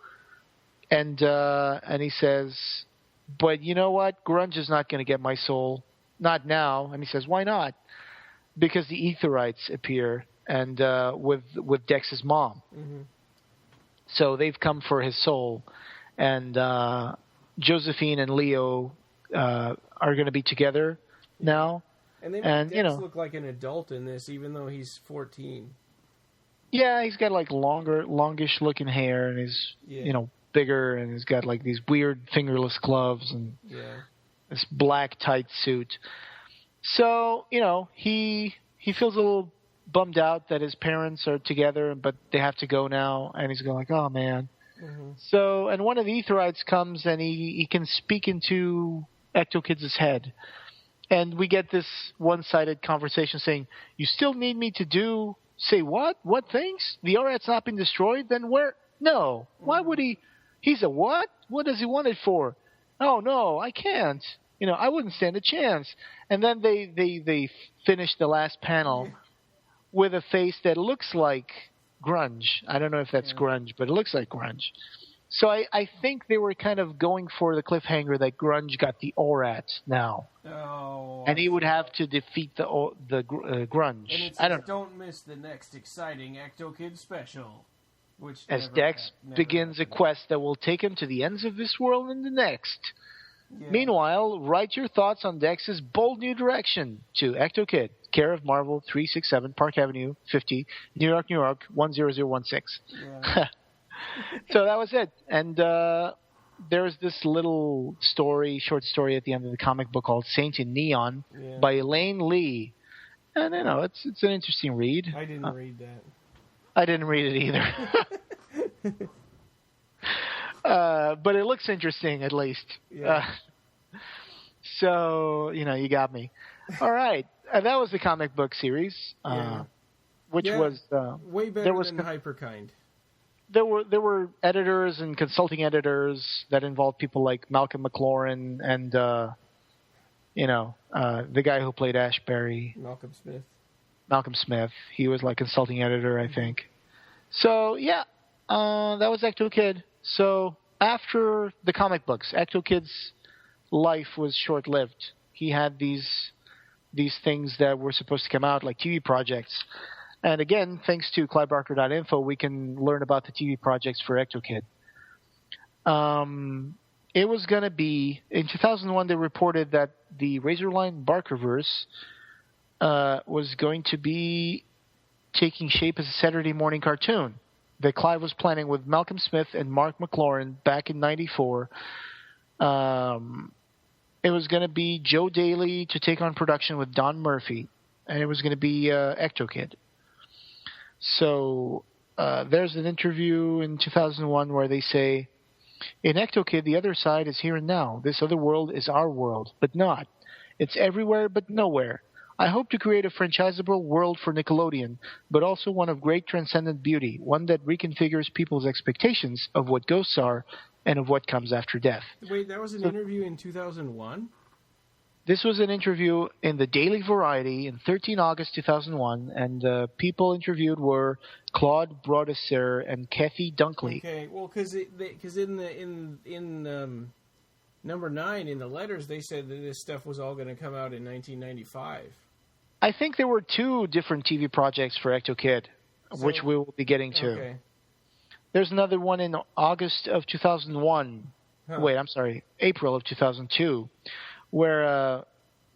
and he says, but you know what? Grunge is not going to get my soul, not now. And he says, why not? Because the Aetherites appear, and with Dex's mom. Mm-hmm. So they've come for his soul, and Josephine and Leo are going to be together now. And they make Dex look like an adult in this, even though he's 14. Yeah, he's got like longish looking hair, and he's bigger, and he's got like these weird fingerless gloves and this black tight suit. So he feels a little bummed out that his parents are together, but they have to go now, and he's going like, oh man. Mm-hmm. So, and one of the Aetherites comes, and he can speak into Ectokid's head. And we get this one-sided conversation saying, you still need me to say what? What things? The Aurat's not been destroyed? Then where? No. Why would he? He's a what? What does he want it for? Oh, no, I can't. I wouldn't stand a chance. And then they finish the last panel with a face that looks like grunge. I don't know if that's grunge, but it looks like grunge. So I think they were kind of going for the cliffhanger that grunge got the Aurat now. Oh. And he would have to defeat the grunge. And don't miss the next exciting Ectokid special. As Dex begins a quest that will take him to the ends of this world and the next. Yeah. Meanwhile, write your thoughts on Dex's bold new direction to Ectokid, care of Marvel, 367 Park Avenue, 50, New York, 10016. Yeah. So that was it. And there's this little short story at the end of the comic book called Saint in Neon by Elaine Lee. And, it's an interesting read. I didn't read that. I didn't read it either. But it looks interesting, at least. Yeah. So, you got me. All right. That was the comic book series, which was... way better than Hyperkind. There were editors and consulting editors that involved people like Malcolm McLaurin and the guy who played Ashbury. Malcolm Smith. He was like consulting editor, I think. So that was Ectokid. So after the comic books, Ectokid's life was short-lived. He had these things that were supposed to come out, like TV projects. And again, thanks to clivebarker.info, we can learn about the TV projects for Ectokid. It was going to be, in 2001, they reported that the Razorline Barkerverse was going to be taking shape as a Saturday morning cartoon that Clive was planning with Malcolm Smith and Mark McLaurin back in '94. It was going to be Joe Daly to take on production with Don Murphy, and it was going to be Ectokid. So there's an interview in 2001 where they say, in Ectokid, the other side is here and now. This other world is our world, but not. It's everywhere but nowhere. I hope to create a franchisable world for Nickelodeon, but also one of great transcendent beauty, one that reconfigures people's expectations of what ghosts are and of what comes after death. Wait, that was an interview in 2001? This was an interview in the Daily Variety in 13 August 2001, and the people interviewed were Claude Brodesser and Kathy Dunkley. Okay, well, because in number 9 in the letters, they said that this stuff was all going to come out in 1995. I think there were 2 different TV projects for Ectokid, which we will be getting to. Okay. There's another one in August of 2001. Huh. Wait, I'm sorry, April of 2002, where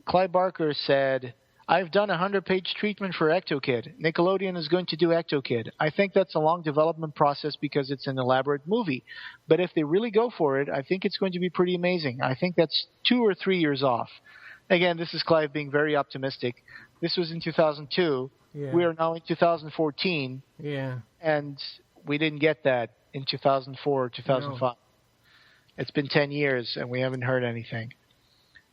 Clive Barker said, I've done a 100-page treatment for Ectokid. Nickelodeon is going to do Ectokid. I think that's a long development process because it's an elaborate movie. But if they really go for it, I think it's going to be pretty amazing. I think that's 2 or 3 years off. Again, this is Clive being very optimistic. This was in 2002. Yeah. We are now in 2014. Yeah. And we didn't get that in 2004 or 2005. No. It's been 10 years, and we haven't heard anything.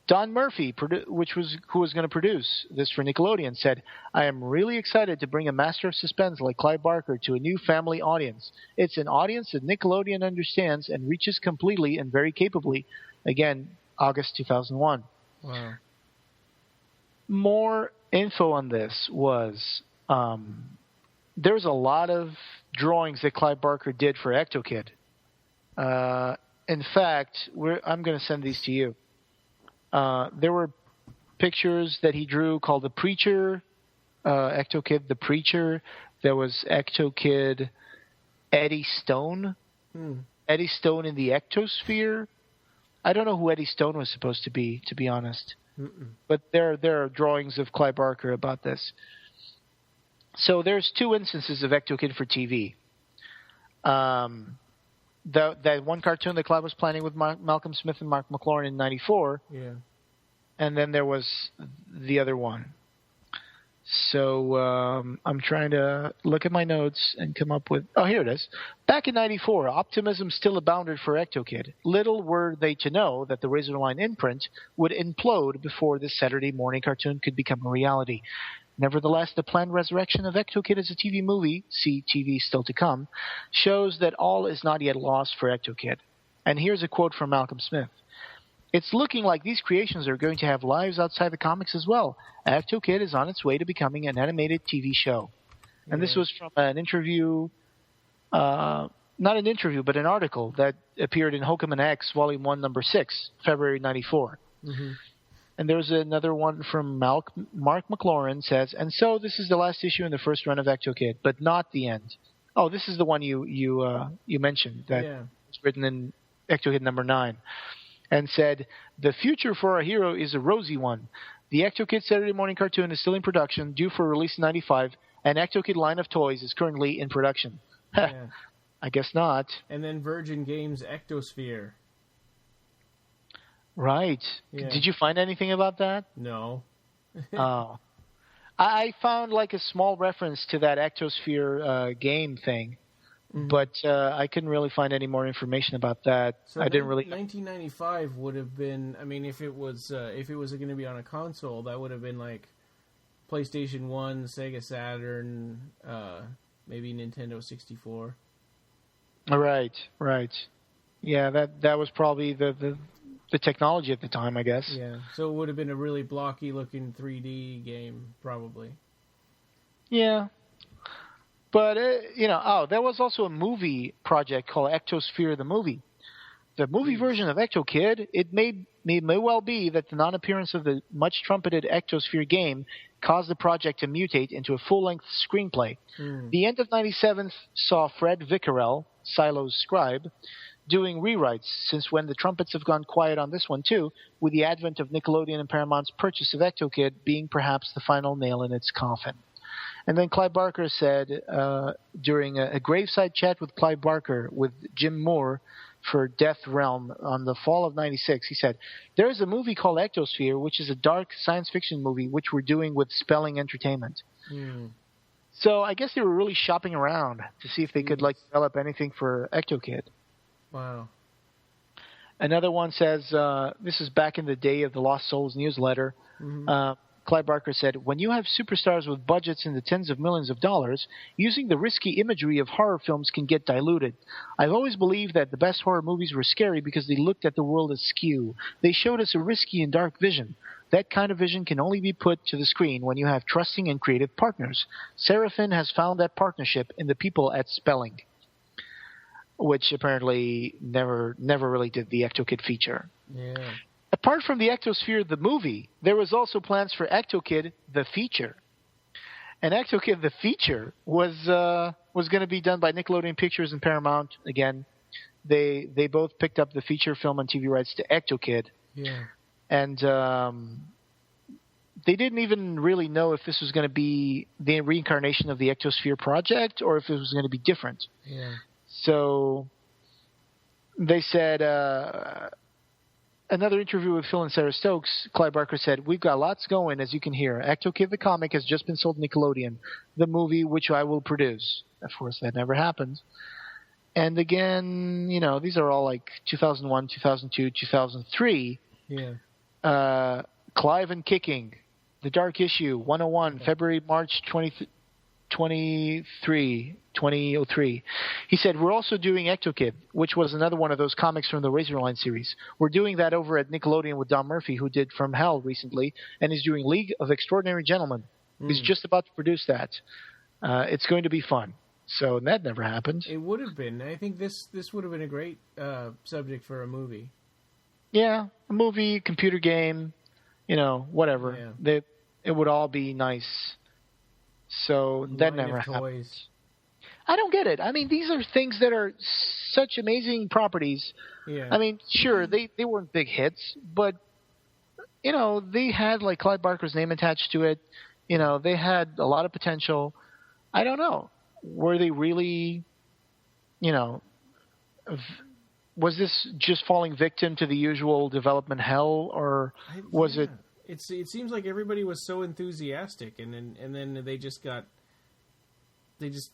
Don Murphy, who was going to produce this for Nickelodeon, said, I am really excited to bring a master of suspense like Clive Barker to a new family audience. It's an audience that Nickelodeon understands and reaches completely and very capably. Again, August 2001. Wow. More info on this was there's a lot of drawings that Clive Barker did for Ectokid. In fact, I'm going to send these to you. There were pictures that he drew called The Preacher, Ectokid, The Preacher. There was Ectokid, Eddie Stone. Eddie Stone in the Ectosphere. I don't know who Eddie Stone was supposed to be honest. But there are drawings of Clive Barker about this. So there's 2 instances of Ectokid for TV. That one cartoon that Clive was planning with Malcolm Smith and Mark McLaurin in '94. Yeah. And then there was the other one. So I'm trying to look at my notes and come up with... Oh, here it is. Back in '94, optimism still abounded for Ectokid. Little were they to know that the Razorline imprint would implode before this Saturday morning cartoon could become a reality. Nevertheless, the planned resurrection of Ectokid as a TV movie, see TV still to come, shows that all is not yet lost for Ectokid. And here's a quote from Malcolm Smith. It's looking like these creations are going to have lives outside the comics as well. Ectokid is on its way to becoming an animated TV show. And this was from an interview, not an interview, but an article that appeared in Hokum and X, Volume 1, Number 6, February '94. Mm-hmm. And there's another one from Mark McLaurin says, and so this is the last issue in the first run of Ectokid, but not the end. Oh, this is the one you mentioned that was written in Ectokid number 9. And said, the future for our hero is a rosy one. The Ectokid Saturday morning cartoon is still in production, due for release in '95, and Ectokid line of toys is currently in production. I guess not. And then Virgin Games Ectosphere. Right. Yeah. Did you find anything about that? No. Oh. I found like a small reference to that Ectosphere game thing. But I couldn't really find any more information about that. So I didn't really. 1995 would have been. I mean, if it was going to be on a console, that would have been like PlayStation 1, Sega Saturn, maybe Nintendo 64. Right. Yeah, that was probably the technology at the time, I guess. Yeah. So it would have been a really blocky looking 3D game, probably. Yeah. But, there was also a movie project called Ectosphere the Movie. the movie version of Ectokid, it may well be that the non-appearance of the much-trumpeted Ectosphere game caused the project to mutate into a full-length screenplay. The end of 97 saw Fred Vickerell, Silo's scribe, doing rewrites, since when the trumpets have gone quiet on this one too, with the advent of Nickelodeon and Paramount's purchase of Ectokid being perhaps the final nail in its coffin. And then Clive Barker said, during a graveside chat with Clive Barker with Jim Moore for Death Realm on the fall of 96, he said, "There is a movie called Ectosphere, which is a dark science fiction movie, which we're doing with Spelling Entertainment." So I guess they were really shopping around to see if they could develop anything for Ectokid. Wow. Another one says, this is back in the day of the Lost Souls newsletter. Clive Barker said, "When you have superstars with budgets in the tens of millions of dollars, using the risky imagery of horror films can get diluted. I've always believed that the best horror movies were scary because they looked at the world askew. They showed us a risky and dark vision. That kind of vision can only be put to the screen when you have trusting and creative partners. Seraphin has found that partnership in the people at Spelling," which apparently never really did the Ectokid feature. Yeah. Apart from the Ectosphere, the movie, there was also plans for Ectokid, the feature. And Ectokid, the feature, was going to be done by Nickelodeon Pictures and Paramount. Again, they both picked up the feature film and TV rights to Ectokid. Yeah. And they didn't even really know if this was going to be the reincarnation of the Ectosphere project or if it was going to be different. Yeah. So they said, another interview with Phil and Sarah Stokes, Clive Barker said, "We've got lots going, as you can hear. Ectokid the comic has just been sold to Nickelodeon, the movie which I will produce." Of course, that never happened. And again, these are all like 2001, 2002, 2003. Yeah. Clive and Kicking, The Dark Issue, 101, February, March 2003. He said, "We're also doing Ectokid, which was another one of those comics from the Razorline series. We're doing that over at Nickelodeon with Don Murphy, who did From Hell recently, and is doing League of Extraordinary Gentlemen. He's just about to produce that. It's going to be fun." So that never happened. It would have been. I think this would have been a great subject for a movie. Yeah, a movie, computer game, whatever. Yeah. It would all be nice. So that never happened. I don't get it. I mean, these are things that are such amazing properties. Yeah. I mean, sure, they weren't big hits, but, they had, Clive Barker's name attached to it. They had a lot of potential. I don't know. Were they really, was this just falling victim to the usual development hell, or was it? It seems like everybody was so enthusiastic, and then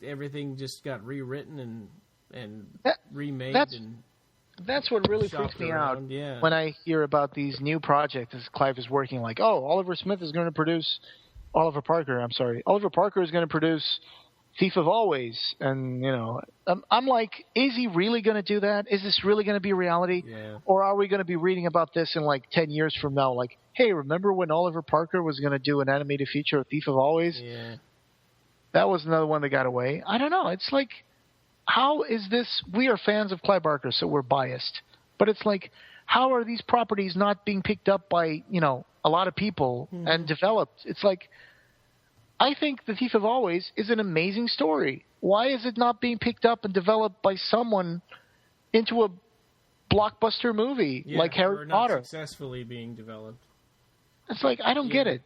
everything just got rewritten and remade. That's what really freaks me out when I hear about these new projects as Clive is working. Like, Oliver Parker is going to produce Thief of Always, and I'm like, is he really going to do that? Is this really going to be reality? Yeah. Or are we going to be reading about this in 10 years from now? Like, hey, remember when Oliver Parker was going to do an animated feature of Thief of Always? Yeah. That was another one that got away. I don't know. It's like, how is this? We are fans of Clive Barker, so we're biased. But it's like, how are these properties not being picked up by, a lot of people and developed? It's like, I think The Thief of Always is an amazing story. Why is it not being picked up and developed by someone into a blockbuster movie like Harry Potter? Not successfully being developed. It's like, I don't get it.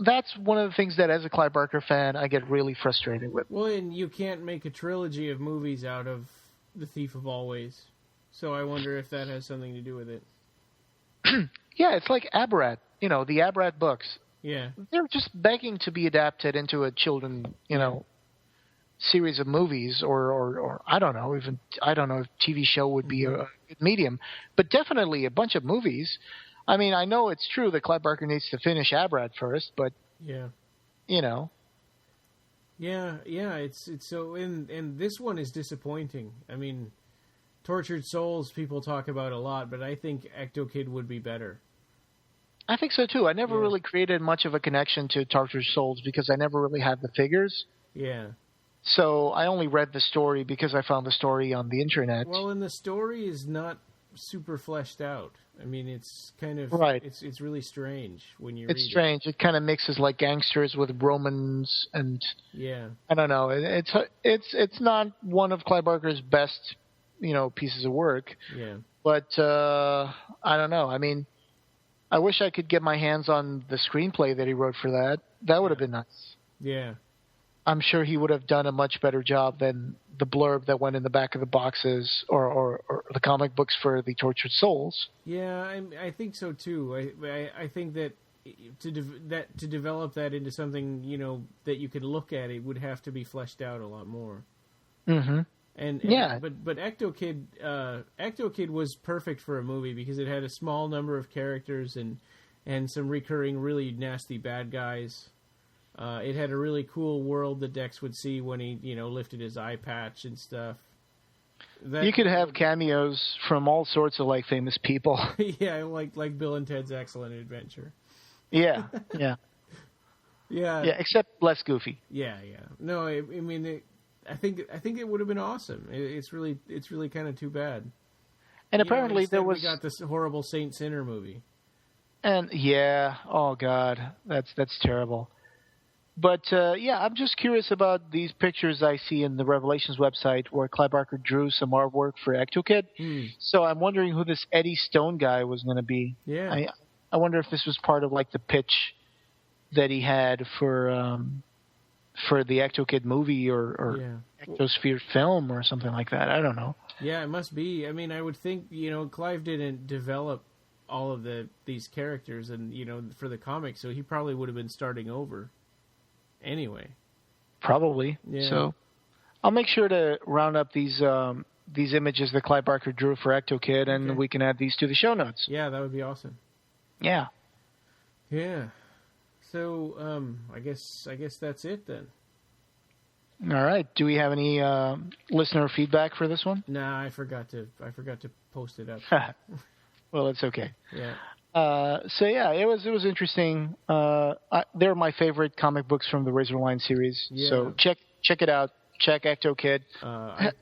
That's one of the things that, as a Clive Barker fan, I get really frustrated with. Well, and you can't make a trilogy of movies out of The Thief of Always. So I wonder if that has something to do with it. Yeah, it's like Abarat. The Abarat books. Yeah. They're just begging to be adapted into a children, series of movies or I don't know, I don't know if TV show would be a good medium, but definitely a bunch of movies. I mean, I know it's true that Clive Barker needs to finish Abarat first, but Yeah, it's so and this one is disappointing. I mean, Tortured Souls people talk about a lot, but I think Ectokid would be better. I think so too. I never really created much of a connection to Tortured Souls because I never really had the figures. Yeah. So I only read the story because I found the story on the internet. Well, and the story is not super fleshed out. I mean, it's kind of Right. It's really strange when you read It's strange. It kind of mixes like gangsters with Romans, and Yeah. I don't know. It's not one of Clive Barker's best, pieces of work. Yeah. But I don't know. I mean, I wish I could get my hands on the screenplay that he wrote for that. That would have been nice. Yeah. I'm sure he would have done a much better job than the blurb that went in the back of the boxes or the comic books for the Tortured Souls. Yeah, I think so too. I think that to develop that into something that you could look at, it would have to be fleshed out a lot more. Mm-hmm. And yeah, but Ectokid was perfect for a movie because it had a small number of characters and some recurring really nasty bad guys. It had a really cool world that Dex would see when he lifted his eye patch and stuff. You could have cameos from all sorts of famous people. Yeah, like Bill and Ted's Excellent Adventure. Yeah. Yeah, except less goofy. Yeah. No, I mean, I think it would have been awesome. It's really kind of too bad. And apparently there was we got this horrible Saint Sinner movie. And oh god, that's terrible. But I'm just curious about these pictures I see in the Revelations website where Clive Barker drew some artwork for Ectokid. So I'm wondering who this Eddie Stone guy was going to be. Yeah, I wonder if this was part of the pitch that he had for the Ectokid movie or Ectosphere film or something like that. I don't know. Yeah, it must be. I mean, I would think Clive didn't develop all of these characters and for the comic, so he probably would have been starting over. Anyway, probably. Yeah. So I'll make sure to round up these images that Clive Barker drew for Ectokid, and we can add these to the show notes. Yeah, that would be awesome. Yeah. So I guess that's it then. All right. Do we have any listener feedback for this one? Nah, I forgot to post it up. Well, it's okay. Yeah. It was interesting. They're my favorite comic books from the Razorline series. Yeah. So check it out. Check Ectokid.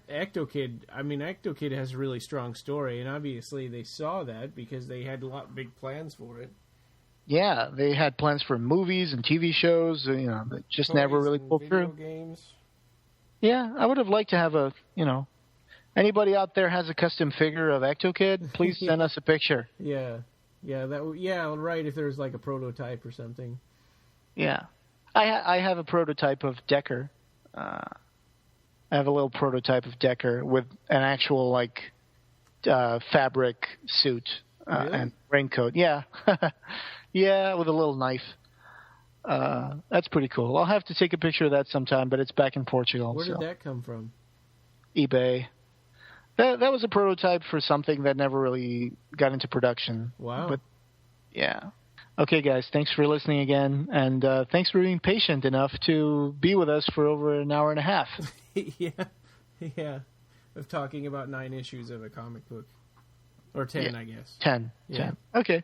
Ectokid has a really strong story, and obviously they saw that because they had big plans for it. Yeah, they had plans for movies and TV shows. That just never really pulled through. Games. Yeah, I would have liked to have anybody out there has a custom figure of Ectokid, please send us a picture. Yeah, right. If there's a prototype or something. Yeah, I have a prototype of Decker. I have a little prototype of Decker with an actual fabric suit really? And raincoat. Yeah, yeah, with a little knife. That's pretty cool. I'll have to take a picture of that sometime, but it's back in Portugal. Where did that come from? eBay. That was a prototype for something that never really got into production. Wow. But yeah. Okay, guys, thanks for listening again, and thanks for being patient enough to be with us for over an hour and a half. Yeah. Of talking about 9 issues of a comic book. Or 10, I guess. 10. Yeah. 10. Okay.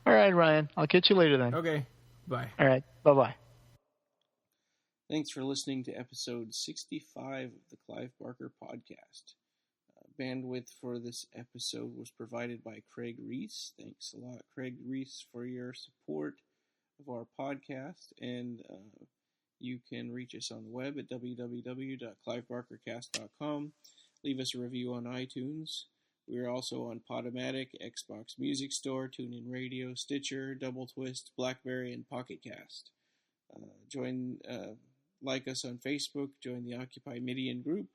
All right, Ryan. I'll catch you later then. Okay. Bye. All right. Bye-bye. Thanks for listening to episode 65 of the Clive Barker Podcast. Bandwidth for this episode was provided by Craig Reese. Thanks a lot, Craig Reese, for your support of our podcast. And you can reach us on the web at www.clivebarkercast.com. Leave us a review on iTunes. We are also on Podomatic, Xbox Music Store, TuneIn Radio, Stitcher, Double Twist, BlackBerry, and Pocket Cast. Like us on Facebook. Join the Occupy Midian group.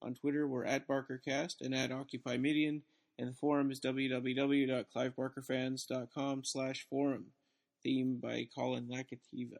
On Twitter, we're at BarkerCast and at Occupy Midian, and the forum is www.clivebarkerfans.com/forum. Theme by Colin Lakativa.